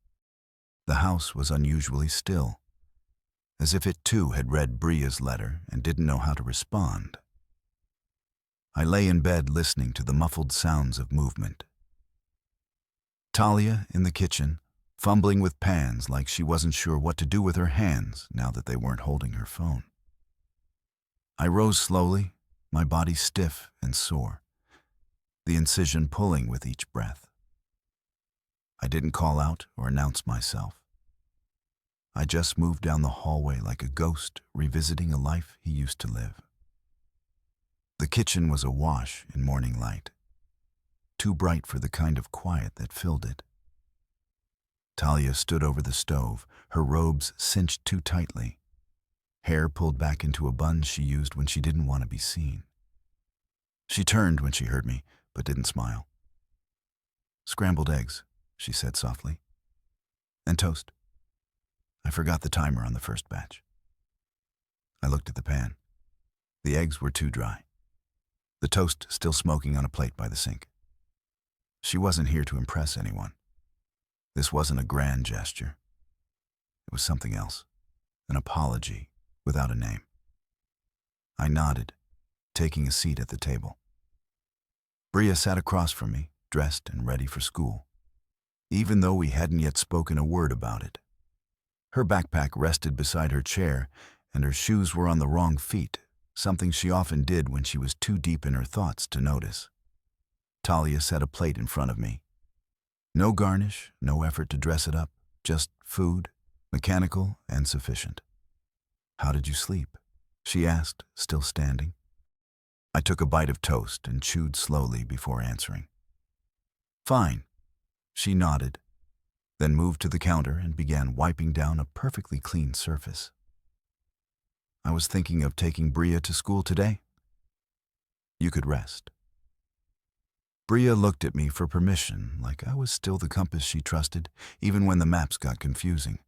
The house was unusually still, as if it too had read Bria's letter and didn't know how to respond. I lay in bed listening to the muffled sounds of movement. Talia in the kitchen, fumbling with pans like she wasn't sure what to do with her hands now that they weren't holding her phone. I rose slowly, my body stiff and sore, the incision pulling with each breath. I didn't call out or announce myself. I just moved down the hallway like a ghost revisiting a life he used to live. The kitchen was awash in morning light, too bright for the kind of quiet that filled it. Talia stood over the stove, her robes cinched too tightly, hair pulled back into a bun she used when she didn't want to be seen. She turned when she heard me, but didn't smile. "Scrambled eggs," she said softly. "And toast." I forgot the timer on the first batch. I looked at the pan. The eggs were too dry. The toast still smoking on a plate by the sink. She wasn't here to impress anyone. This wasn't a grand gesture. It was something else. An apology without a name. I nodded, taking a seat at the table. Bria sat across from me, dressed and ready for school, even though we hadn't yet spoken a word about it. Her backpack rested beside her chair, and her shoes were on the wrong feet, something she often did when she was too deep in her thoughts to notice. Talia set a plate in front of me. No garnish, no effort to dress it up, just food, mechanical and sufficient. "How did you sleep?" she asked, still standing. I took a bite of toast and chewed slowly before answering. "Fine." She nodded, then moved to the counter and began wiping down a perfectly clean surface. "I was thinking of taking Bria to school today. You could rest." Bria looked at me for permission, like I was still the compass she trusted, even when the maps got confusing.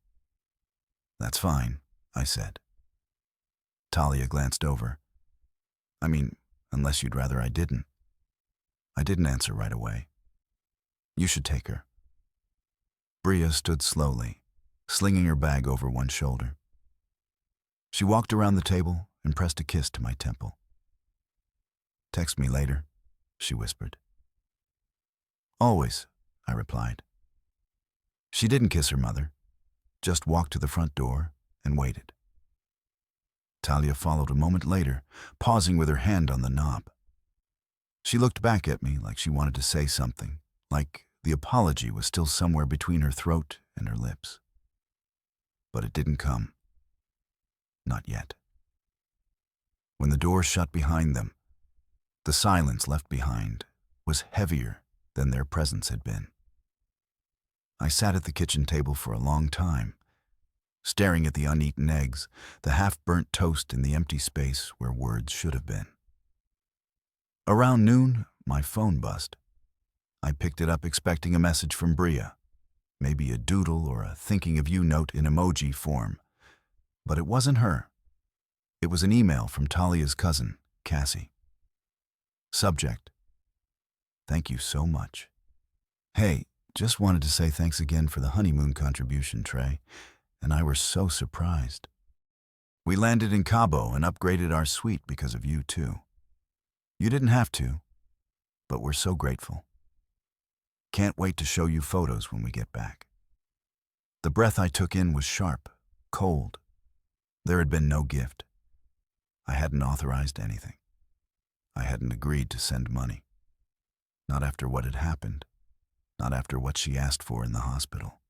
"That's fine," I said. Talia glanced over. "I mean, unless you'd rather I didn't." I didn't answer right away. "You should take her." Bria stood slowly, slinging her bag over one shoulder. She walked around the table and pressed a kiss to my temple. "Text me later," she whispered. "Always," I replied. She didn't kiss her mother, just walked to the front door and waited. Talia followed a moment later, pausing with her hand on the knob. She looked back at me like she wanted to say something, like the apology was still somewhere between her throat and her lips. But it didn't come. Not yet. When the door shut behind them, the silence left behind was heavier than their presence had been. I sat at the kitchen table for a long time, staring at the uneaten eggs, the half-burnt toast in the empty space where words should have been. Around noon, my phone buzzed. I picked it up expecting a message from Bria, maybe a doodle or a thinking of you note in emoji form. But it wasn't her. It was an email from Talia's cousin, Cassie. Subject: "Thank you so much. Hey, just wanted to say thanks again for the honeymoon contribution, Trey, and I were so surprised. We landed in Cabo and upgraded our suite because of you, too. You didn't have to, but we're so grateful. Can't wait to show you photos when we get back." The breath I took in was sharp, cold. There had been no gift. I hadn't authorized anything. I hadn't agreed to send money. Not after what had happened. Not after what she asked for in the hospital.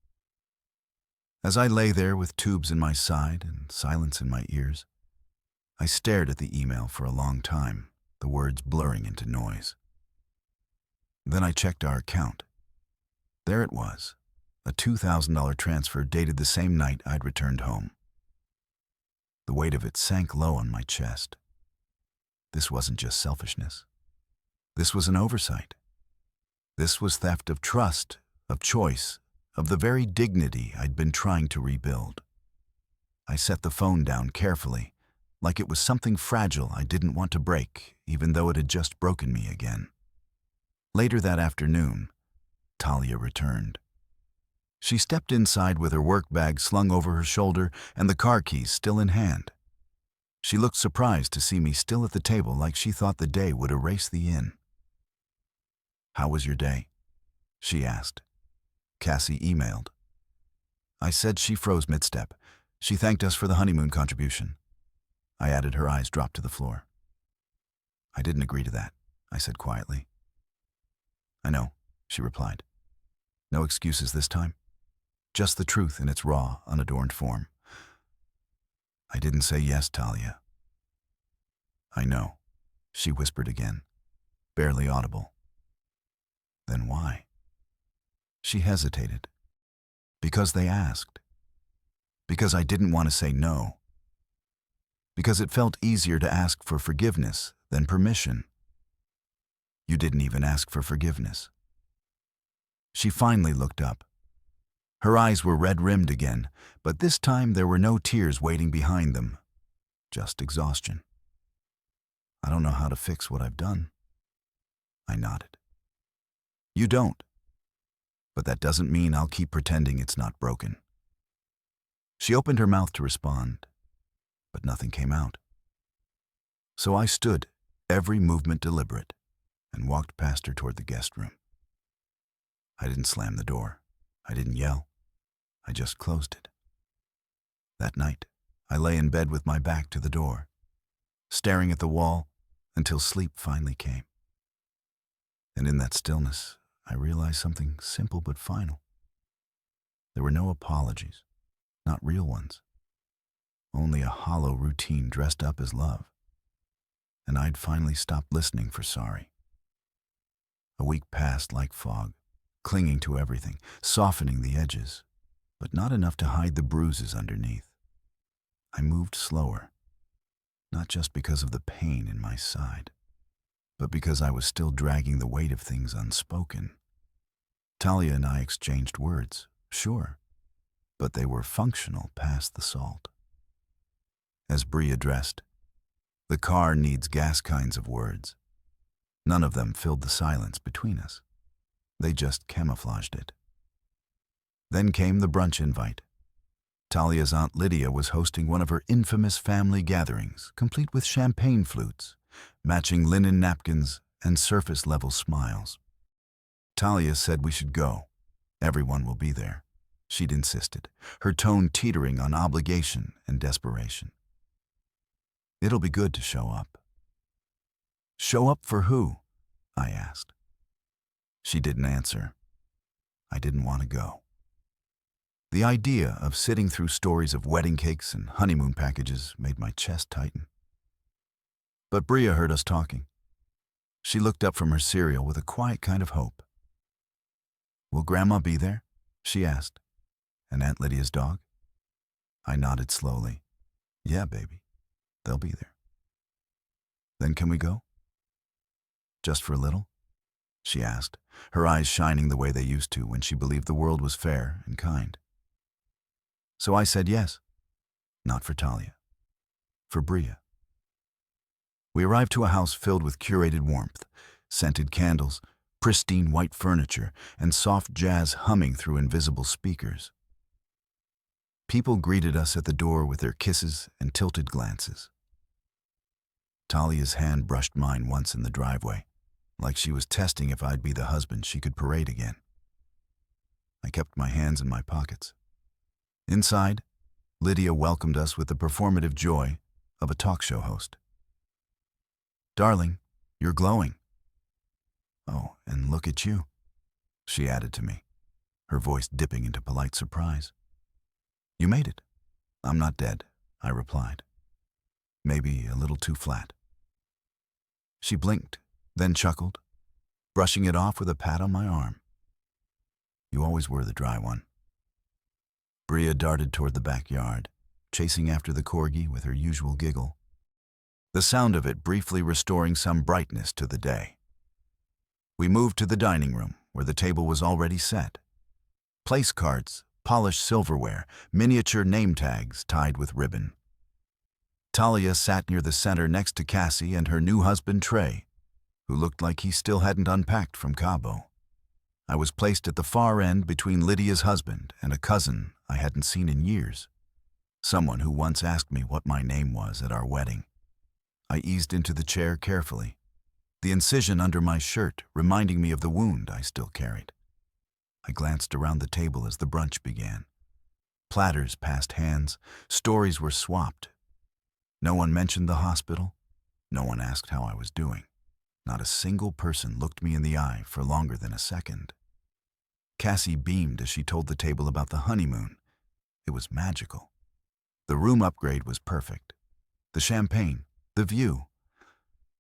As I lay there with tubes in my side and silence in my ears, I stared at the email for a long time, the words blurring into noise. Then I checked our account. There it was, a $2,000 transfer dated the same night I'd returned home. The weight of it sank low on my chest. This wasn't just selfishness. This was an oversight. This was theft of trust, of choice, of the very dignity I'd been trying to rebuild. I set the phone down carefully, like it was something fragile I didn't want to break, even though it had just broken me again. Later that afternoon, Talia returned. She stepped inside with her work bag slung over her shoulder and the car keys still in hand. She looked surprised to see me still at the table, like she thought the day would erase the inn. "How was your day?" she asked. Cassie emailed. I said. She froze mid-step. She thanked us for the honeymoon contribution. I added. Her eyes dropped to the floor. "I didn't agree to that," I said quietly. "I know," she replied. "No excuses this time. Just the truth in its raw, unadorned form." "I didn't say yes, Talia." "I know," she whispered again, barely audible. "Then why?" She hesitated. Because they asked. Because I didn't want to say no. Because it felt easier to ask for forgiveness than permission. You didn't even ask for forgiveness. She finally looked up. Her eyes were red-rimmed again, but this time there were no tears waiting behind them, just exhaustion. I don't know how to fix what I've done. I nodded. You don't. But that doesn't mean I'll keep pretending it's not broken. She opened her mouth to respond, but nothing came out. So I stood, every movement deliberate, and walked past her toward the guest room. I didn't slam the door. I didn't yell. I just closed it. That night, I lay in bed with my back to the door, staring at the wall until sleep finally came. And in that stillness, I realized something simple but final. There were no apologies, not real ones. Only a hollow routine dressed up as love. And I'd finally stopped listening for sorry. A week passed like fog, clinging to everything, softening the edges, but not enough to hide the bruises underneath. I moved slower, not just because of the pain in my side, but because I was still dragging the weight of things unspoken. Talia and I exchanged words, sure, but they were functional past the salt. As Bree addressed, the car needs gas kinds of words. None of them filled the silence between us. They just camouflaged it. Then came the brunch invite. Talia's Aunt Lydia was hosting one of her infamous family gatherings, complete with champagne flutes, matching linen napkins, and surface-level smiles. Talia said we should go. Everyone will be there. She'd insisted, her tone teetering on obligation and desperation. It'll be good to show up. Show up for who? I asked. She didn't answer. I didn't want to go. The idea of sitting through stories of wedding cakes and honeymoon packages made my chest tighten. But Bria heard us talking. She looked up from her cereal with a quiet kind of hope. Will Grandma be there? She asked. And Aunt Lydia's dog? I nodded slowly. Yeah, baby. They'll be there. Then can we go? Just for a little? She asked, her eyes shining the way they used to when she believed the world was fair and kind. So I said yes. Not for Talia. For Bria. We arrived to a house filled with curated warmth, scented candles, pristine white furniture, and soft jazz humming through invisible speakers. People greeted us at the door with their kisses and tilted glances. Talia's hand brushed mine once in the driveway, like she was testing if I'd be the husband she could parade again. I kept my hands in my pockets. Inside, Lydia welcomed us with the performative joy of a talk show host. Darling, you're glowing. Oh, and look at you, she added to me, her voice dipping into polite surprise. You made it. I'm not dead, I replied. Maybe a little too flat. She blinked, then chuckled, brushing it off with a pat on my arm. You always were the dry one. Bria darted toward the backyard, chasing after the corgi with her usual giggle, the sound of it briefly restoring some brightness to the day. We moved to the dining room, where the table was already set. Place cards, polished silverware, miniature name tags tied with ribbon. Talia sat near the center next to Cassie and her new husband Trey, who looked like he still hadn't unpacked from Cabo. I was placed at the far end between Lydia's husband and a cousin I hadn't seen in years, someone who once asked me what my name was at our wedding. I eased into the chair carefully, the incision under my shirt reminding me of the wound I still carried. I glanced around the table as the brunch began. Platters passed hands, stories were swapped. No one mentioned the hospital. No one asked how I was doing. Not a single person looked me in the eye for longer than a second. Cassie beamed as she told the table about the honeymoon. It was magical. The room upgrade was perfect. The champagne, the view.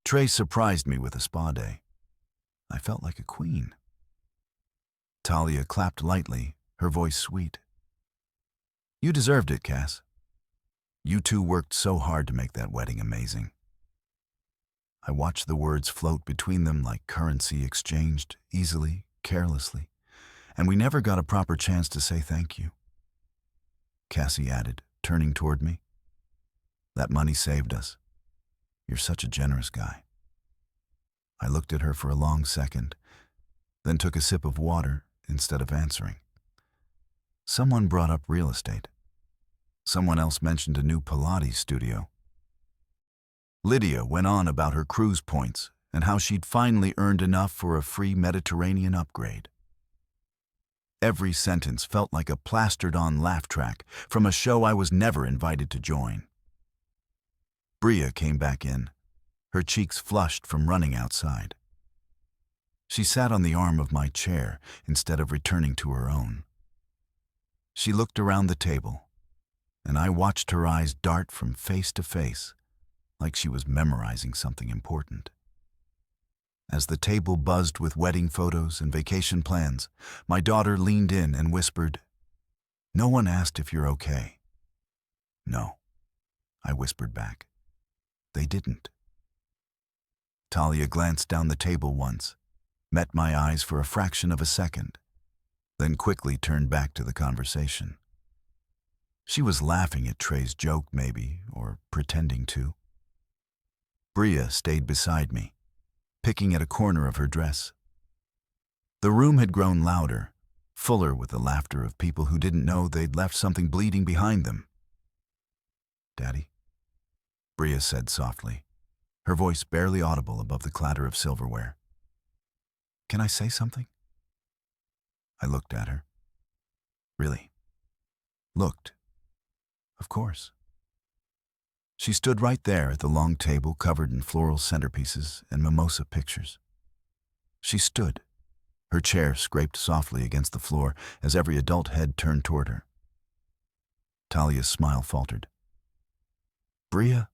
Trey surprised me with a spa day. I felt like a queen. Talia clapped lightly, her voice sweet. You deserved it, Cass. You two worked so hard to make that wedding amazing. I watched the words float between them like currency exchanged easily, carelessly, and we never got a proper chance to say thank you. Cassie added, turning toward me. That money saved us. You're such a generous guy. I looked at her for a long second, then took a sip of water instead of answering. Someone brought up real estate. Someone else mentioned a new Pilates studio. Lydia went on about her cruise points and how she'd finally earned enough for a free Mediterranean upgrade. Every sentence felt like a plastered-on laugh track from a show I was never invited to join. Bria came back in, her cheeks flushed from running outside. She sat on the arm of my chair instead of returning to her own. She looked around the table, and I watched her eyes dart from face to face, like she was memorizing something important. As the table buzzed with wedding photos and vacation plans, my daughter leaned in and whispered, "No one asked if you're okay." "No," I whispered back. "They didn't." Talia glanced down the table once, met my eyes for a fraction of a second, then quickly turned back to the conversation. She was laughing at Trey's joke, maybe, or pretending to. Bria stayed beside me, picking at a corner of her dress. The room had grown louder, fuller with the laughter of people who didn't know they'd left something bleeding behind them. "Daddy," Bria said softly, her voice barely audible above the clatter of silverware. "Can I say something?" I looked at her. Really? Looked. Of course. She stood right there at the long table covered in floral centerpieces and mimosa pictures. She stood. Her chair scraped softly against the floor as every adult head turned toward her. Talia's smile faltered. "Bria,"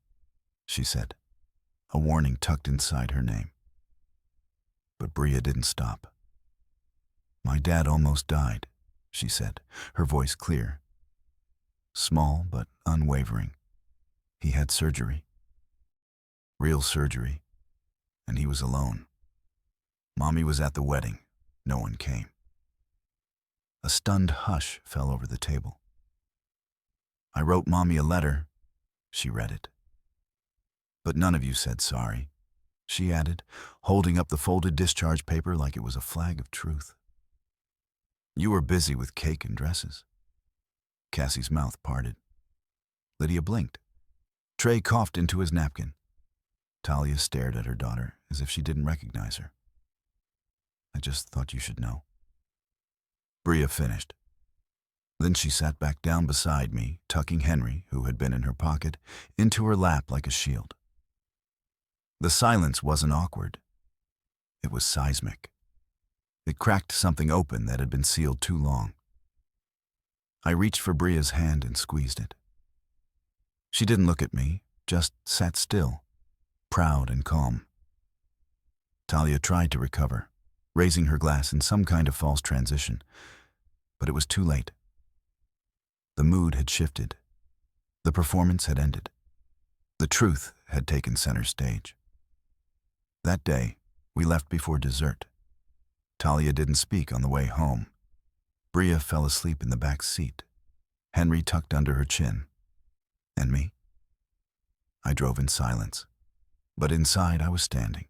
she said, a warning tucked inside her name. But Bria didn't stop. "My dad almost died," she said, her voice clear. Small but unwavering. He had surgery. Real surgery. And he was alone. Mommy was at the wedding. No one came. A stunned hush fell over the table. "I wrote Mommy a letter." She read it. "But none of you said sorry," she added, holding up the folded discharge paper like it was a flag of truth. "You were busy with cake and dresses." Cassie's mouth parted. Lydia blinked. Trey coughed into his napkin. Talia stared at her daughter as if she didn't recognize her. "I just thought you should know." Bria finished. Then she sat back down beside me, tucking Henry, who had been in her pocket, into her lap like a shield. The silence wasn't awkward. It was seismic. It cracked something open that had been sealed too long. I reached for Bria's hand and squeezed it. She didn't look at me, just sat still, proud and calm. Talia tried to recover, raising her glass in some kind of false transition, but it was too late. The mood had shifted. The performance had ended. The truth had taken center stage. That day, we left before dessert. Talia didn't speak on the way home. Bria fell asleep in the back seat, Henry tucked under her chin. And me? I drove in silence, but inside I was standing.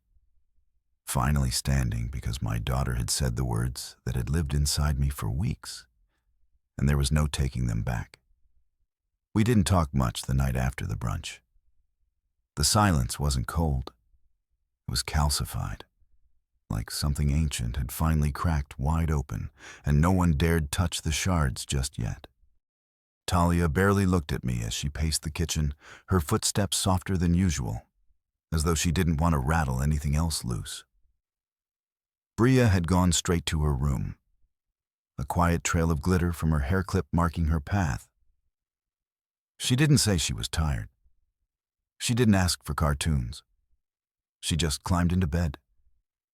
Finally standing because my daughter had said the words that had lived inside me for weeks, and there was no taking them back. We didn't talk much the night after the brunch. The silence wasn't cold. It was calcified, like something ancient had finally cracked wide open, and no one dared touch the shards just yet. Talia barely looked at me as she paced the kitchen, her footsteps softer than usual, as though she didn't want to rattle anything else loose. Bria had gone straight to her room, a quiet trail of glitter from her hair clip marking her path. She didn't say she was tired. She didn't ask for cartoons. She just climbed into bed,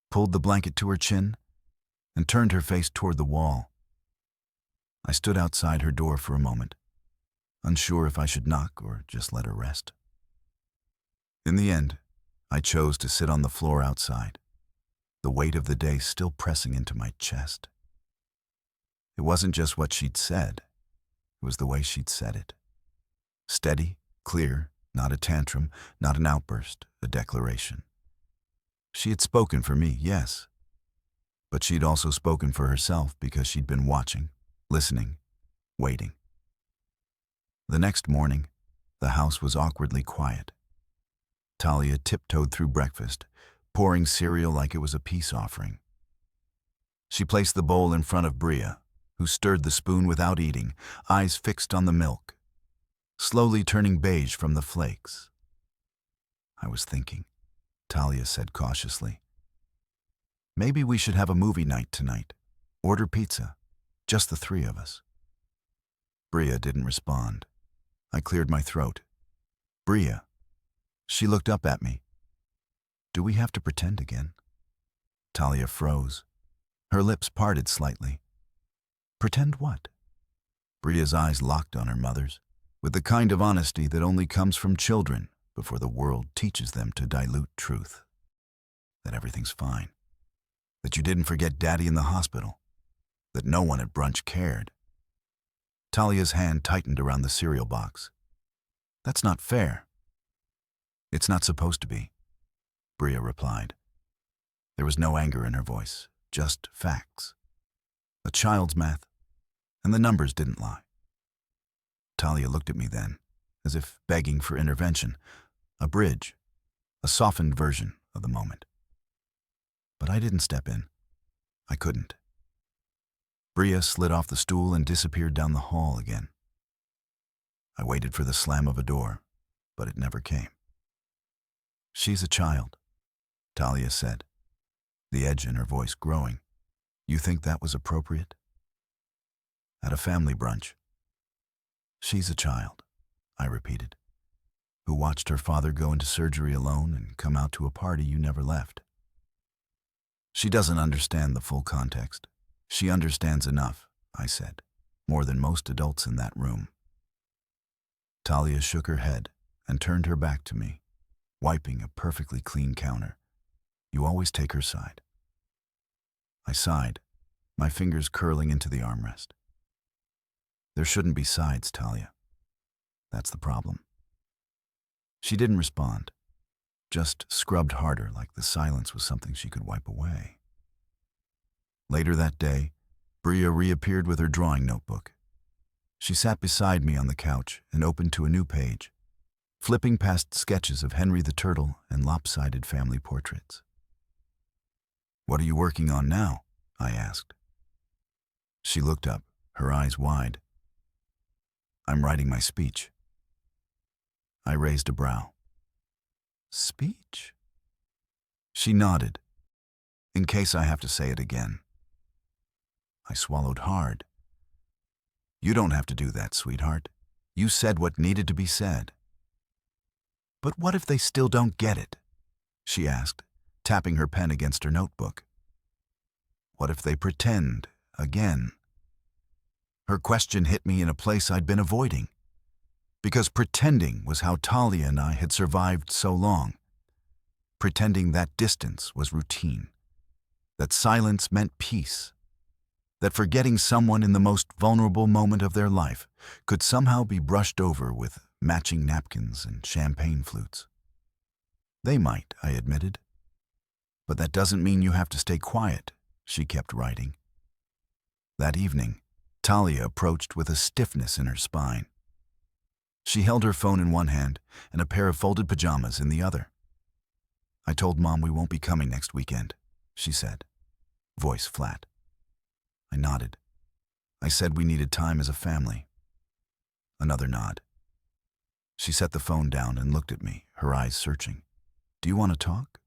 pulled the blanket to her chin, and turned her face toward the wall. I stood outside her door for a moment, unsure if I should knock or just let her rest. In the end, I chose to sit on the floor outside, the weight of the day still pressing into my chest. It wasn't just what she'd said, it was the way she'd said it. Steady, clear, not a tantrum, not an outburst, a declaration. She had spoken for me, yes, but she'd also spoken for herself because she'd been watching, listening, waiting. The next morning, the house was awkwardly quiet. Talia tiptoed through breakfast, pouring cereal like it was a peace offering. She placed the bowl in front of Bria, who stirred the spoon without eating, eyes fixed on the milk, slowly turning beige from the flakes. I was thinking, Talia said cautiously. Maybe we should have a movie night tonight. Order pizza. Just the three of us. Bria didn't respond. I cleared my throat. Bria. She looked up at me. Do we have to pretend again? Talia froze. Her lips parted slightly. Pretend what? Bria's eyes locked on her mother's, with the kind of honesty that only comes from children before the world teaches them to dilute truth. That everything's fine. That you didn't forget Daddy in the hospital. That no one at brunch cared. Talia's hand tightened around the cereal box. That's not fair. It's not supposed to be, Bria replied. There was no anger in her voice, just facts. A child's math, and the numbers didn't lie. Talia looked at me then, as if begging for intervention, a bridge, a softened version of the moment. But I didn't step in. I couldn't. Bria slid off the stool and disappeared down the hall again. I waited for the slam of a door, but it never came. She's a child, Talia said, the edge in her voice growing. You think that was appropriate? At a family brunch. She's a child, I repeated, who watched her father go into surgery alone and come out to a party you never left. She doesn't understand the full context. She understands enough, I said, more than most adults in that room. Talia shook her head and turned her back to me, wiping a perfectly clean counter. You always take her side. I sighed, my fingers curling into the armrest. There shouldn't be sides, Talia. That's the problem. She didn't respond, just scrubbed harder like the silence was something she could wipe away. Later that day, Bria reappeared with her drawing notebook. She sat beside me on the couch and opened to a new page, flipping past sketches of Henry the Turtle and lopsided family portraits. What are you working on now? I asked. She looked up, her eyes wide. I'm writing my speech. I raised a brow. Speech? She nodded, in case I have to say it again. I swallowed hard. You don't have to do that, sweetheart. You said what needed to be said. But what if they still don't get it? She asked, tapping her pen against her notebook. What if they pretend again? Her question hit me in a place I'd been avoiding, because pretending was how Talia and I had survived so long. Pretending that distance was routine, that silence meant peace, that forgetting someone in the most vulnerable moment of their life could somehow be brushed over with matching napkins and champagne flutes. They might, I admitted. But that doesn't mean you have to stay quiet, she kept writing. That evening, Talia approached with a stiffness in her spine. She held her phone in one hand and a pair of folded pajamas in the other. I told Mom we won't be coming next weekend, she said, voice flat. I nodded. I said we needed time as a family. Another nod. She set the phone down and looked at me, her eyes searching. Do you want to talk?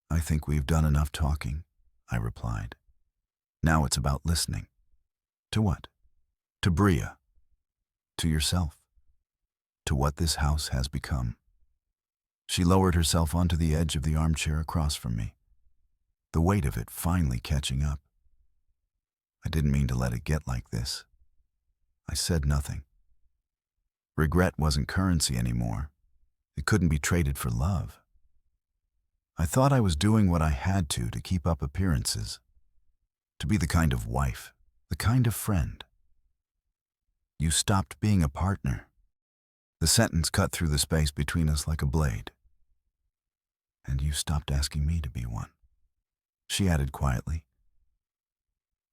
I think we've done enough talking, I replied. Now it's about listening. To what? To Bria. To yourself. To what this house has become. She lowered herself onto the edge of the armchair across from me, the weight of it finally catching up. I didn't mean to let it get like this. I said nothing. Regret wasn't currency anymore. It couldn't be traded for love. I thought I was doing what I had to keep up appearances, to be the kind of wife, the kind of friend. You stopped being a partner. The sentence cut through the space between us like a blade. And you stopped asking me to be one, she added quietly.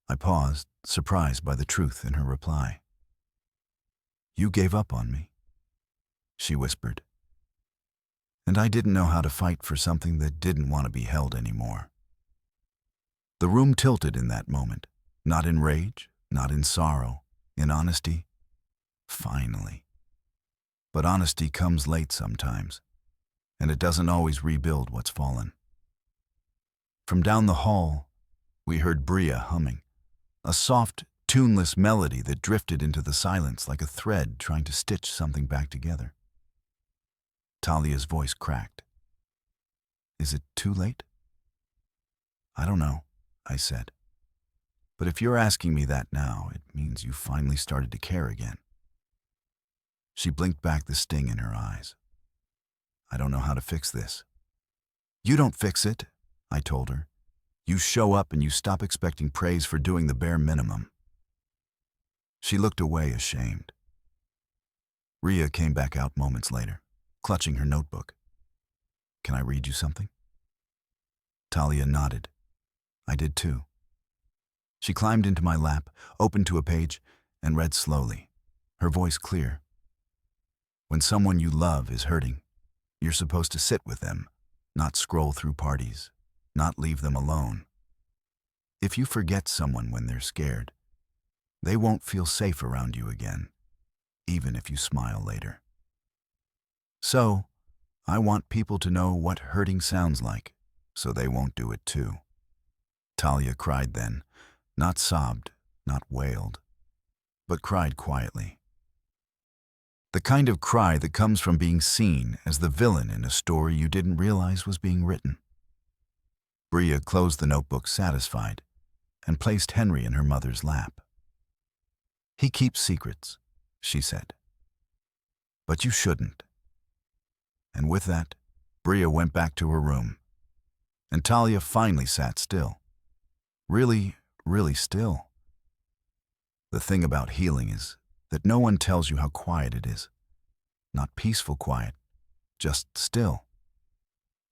I paused, surprised by the truth in her reply. You gave up on me, she whispered. And I didn't know how to fight for something that didn't want to be held anymore. The room tilted in that moment, not in rage, not in sorrow, in honesty. Finally. But honesty comes late sometimes, and it doesn't always rebuild what's fallen. From down the hall, we heard Bria humming, a soft, tuneless melody that drifted into the silence like a thread trying to stitch something back together. Talia's voice cracked. Is it too late? I don't know, I said. But if you're asking me that now, it means you finally started to care again. She blinked back the sting in her eyes. I don't know how to fix this. You don't fix it, I told her. You show up and you stop expecting praise for doing the bare minimum. She looked away, ashamed. Ria came back out moments later, clutching her notebook. Can I read you something? Talia nodded. I did too. She climbed into my lap, opened to a page, and read slowly, her voice clear. When someone you love is hurting, you're supposed to sit with them, not scroll through parties, not leave them alone. If you forget someone when they're scared, they won't feel safe around you again, even if you smile later. So, I want people to know what hurting sounds like, so they won't do it too. Talia cried then, not sobbed, not wailed, but cried quietly. The kind of cry that comes from being seen as the villain in a story you didn't realize was being written. Bria closed the notebook satisfied and placed Henry in her mother's lap. He keeps secrets, she said. But you shouldn't. And with that, Bria went back to her room, and Talia finally sat still. Really, really still. The thing about healing is that no one tells you how quiet it is. Not peaceful quiet, just still.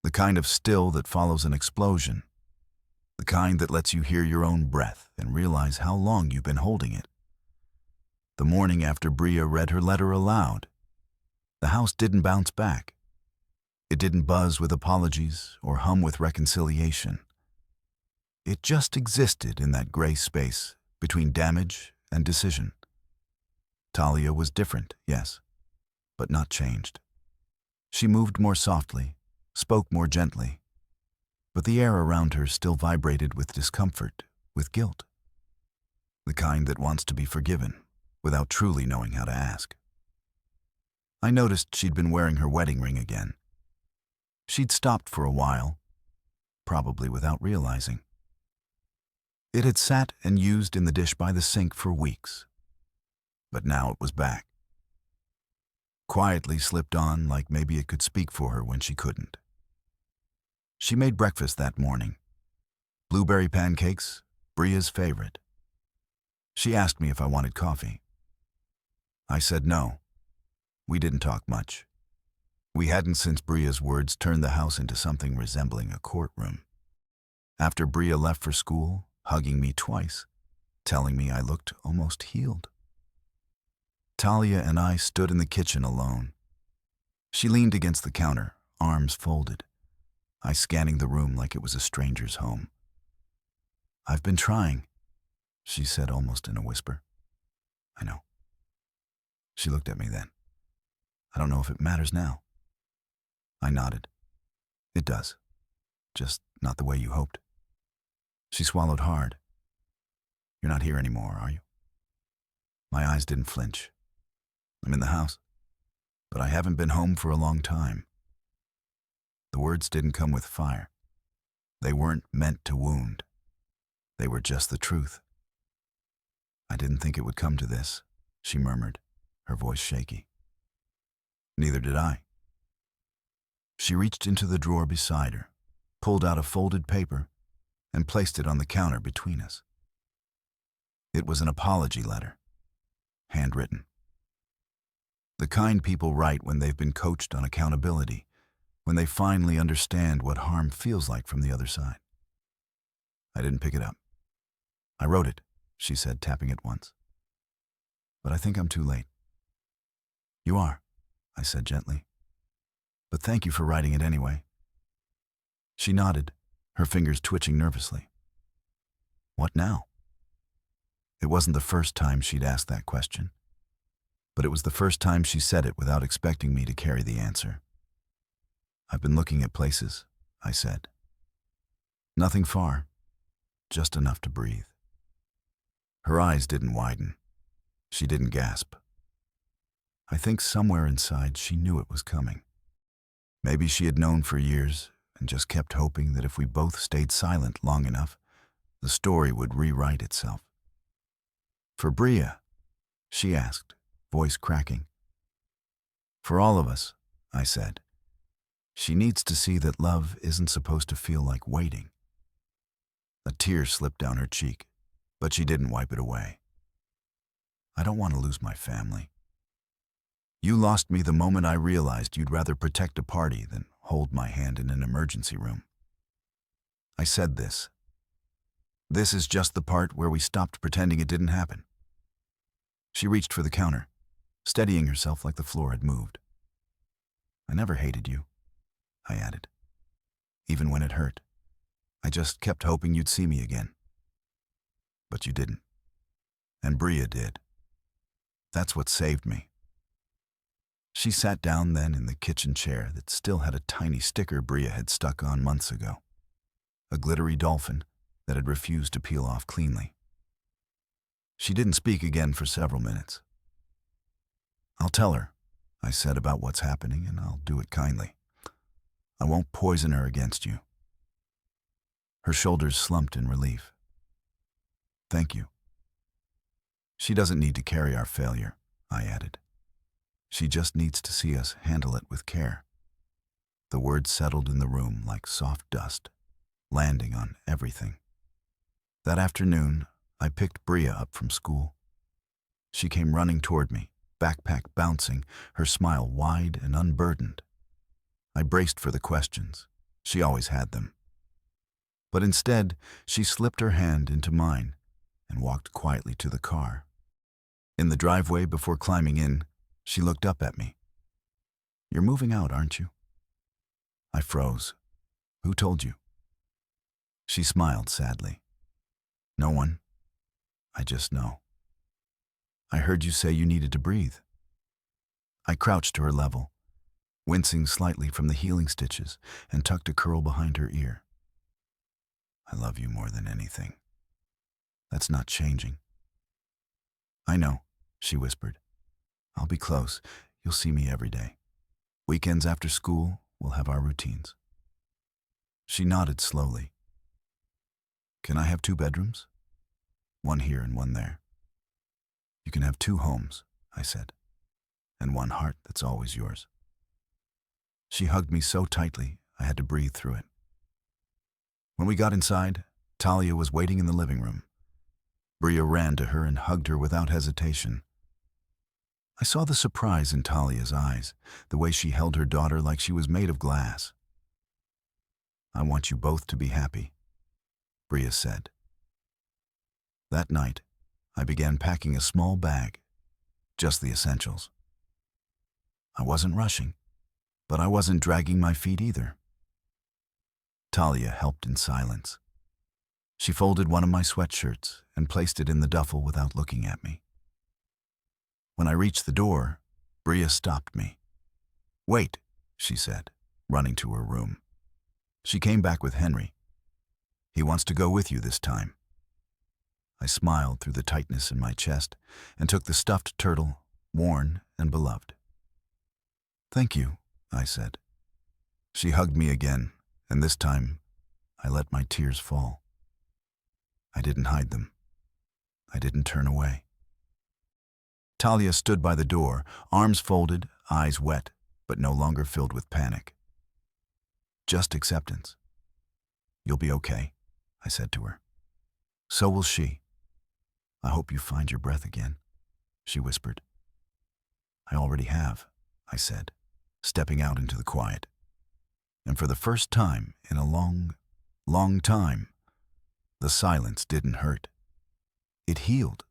The kind of still that follows an explosion. The kind that lets you hear your own breath and realize how long you've been holding it. The morning after Bria read her letter aloud, the house didn't bounce back. It didn't buzz with apologies or hum with reconciliation. It just existed in that gray space between damage and decision. Talia was different, yes, but not changed. She moved more softly, spoke more gently, but the air around her still vibrated with discomfort, with guilt. The kind that wants to be forgiven without truly knowing how to ask. I noticed she'd been wearing her wedding ring again. She'd stopped for a while, probably without realizing. It had sat and used in the dish by the sink for weeks, but now it was back. Quietly slipped on like maybe it could speak for her when she couldn't. She made breakfast that morning. Blueberry pancakes, Bria's favorite. She asked me if I wanted coffee. I said no. We didn't talk much. We hadn't since Bria's words turned the house into something resembling a courtroom. After Bria left for school, hugging me twice, telling me I looked almost healed. Talia and I stood in the kitchen alone. She leaned against the counter, arms folded, I scanning the room like it was a stranger's home. I've been trying, she said almost in a whisper. I know. She looked at me then. I don't know if it matters now. I nodded. It does. Just not the way you hoped. She swallowed hard. You're not here anymore, are you? My eyes didn't flinch. I'm in the house, but I haven't been home for a long time. The words didn't come with fire. They weren't meant to wound. They were just the truth. I didn't think it would come to this, she murmured, her voice shaky. Neither did I. She reached into the drawer beside her, pulled out a folded paper, and placed it on the counter between us. It was an apology letter, handwritten. The kind people write when they've been coached on accountability, when they finally understand what harm feels like from the other side. I didn't pick it up. I wrote it, she said, tapping it once. But I think I'm too late. You are, I said gently. But thank you for writing it anyway. She nodded, her fingers twitching nervously. What now? It wasn't the first time she'd asked that question, but it was the first time she said it without expecting me to carry the answer. I've been looking at places, I said. Nothing far, just enough to breathe. Her eyes didn't widen. She didn't gasp. I think somewhere inside she knew it was coming. Maybe she had known for years and just kept hoping that if we both stayed silent long enough, the story would rewrite itself. For Bria, she asked, voice cracking. For all of us, I said. She needs to see that love isn't supposed to feel like waiting. A tear slipped down her cheek, but she didn't wipe it away. I don't want to lose my family. You lost me the moment I realized you'd rather protect a party than hold my hand in an emergency room. I said this. This is just the part where we stopped pretending it didn't happen. She reached for the counter, steadying herself like the floor had moved. I never hated you, I added. Even when it hurt. I just kept hoping you'd see me again. But you didn't. And Bria did. That's what saved me. She sat down then in the kitchen chair that still had a tiny sticker Bria had stuck on months ago. A glittery dolphin that had refused to peel off cleanly. She didn't speak again for several minutes. I'll tell her, I said, about what's happening, and I'll do it kindly. I won't poison her against you. Her shoulders slumped in relief. Thank you. She doesn't need to carry our failure, I added. She just needs to see us handle it with care. The words settled in the room like soft dust, landing on everything. That afternoon, I picked Bria up from school. She came running toward me, backpack bouncing, her smile wide and unburdened. I braced for the questions. She always had them. But instead, she slipped her hand into mine and walked quietly to the car. In the driveway before climbing in, she looked up at me. You're moving out, aren't you? I froze. Who told you? She smiled sadly. No one. I just know. I heard you say you needed to breathe. I crouched to her level, wincing slightly from the healing stitches, and tucked a curl behind her ear. I love you more than anything. That's not changing. I know, she whispered. I'll be close. You'll see me every day. Weekends after school, we'll have our routines. She nodded slowly. Can I have 2 bedrooms? One here and one there. You can have 2 homes, I said, and one heart that's always yours. She hugged me so tightly, I had to breathe through it. When we got inside, Talia was waiting in the living room. Bria ran to her and hugged her without hesitation. I saw the surprise in Talia's eyes, the way she held her daughter like she was made of glass. I want you both to be happy, Bria said. That night, I began packing a small bag, just the essentials. I wasn't rushing, but I wasn't dragging my feet either. Talia helped in silence. She folded one of my sweatshirts and placed it in the duffel without looking at me. When I reached the door, Bria stopped me. Wait, she said, running to her room. She came back with Henry. He wants to go with you this time. I smiled through the tightness in my chest and took the stuffed turtle, worn and beloved. Thank you, I said. She hugged me again, and this time I let my tears fall. I didn't hide them. I didn't turn away. Talia stood by the door, arms folded, eyes wet, but no longer filled with panic. Just acceptance. You'll be okay, I said to her. So will she. I hope you find your breath again, she whispered. I already have, I said, stepping out into the quiet. And for the first time in a long, long time, the silence didn't hurt. It healed.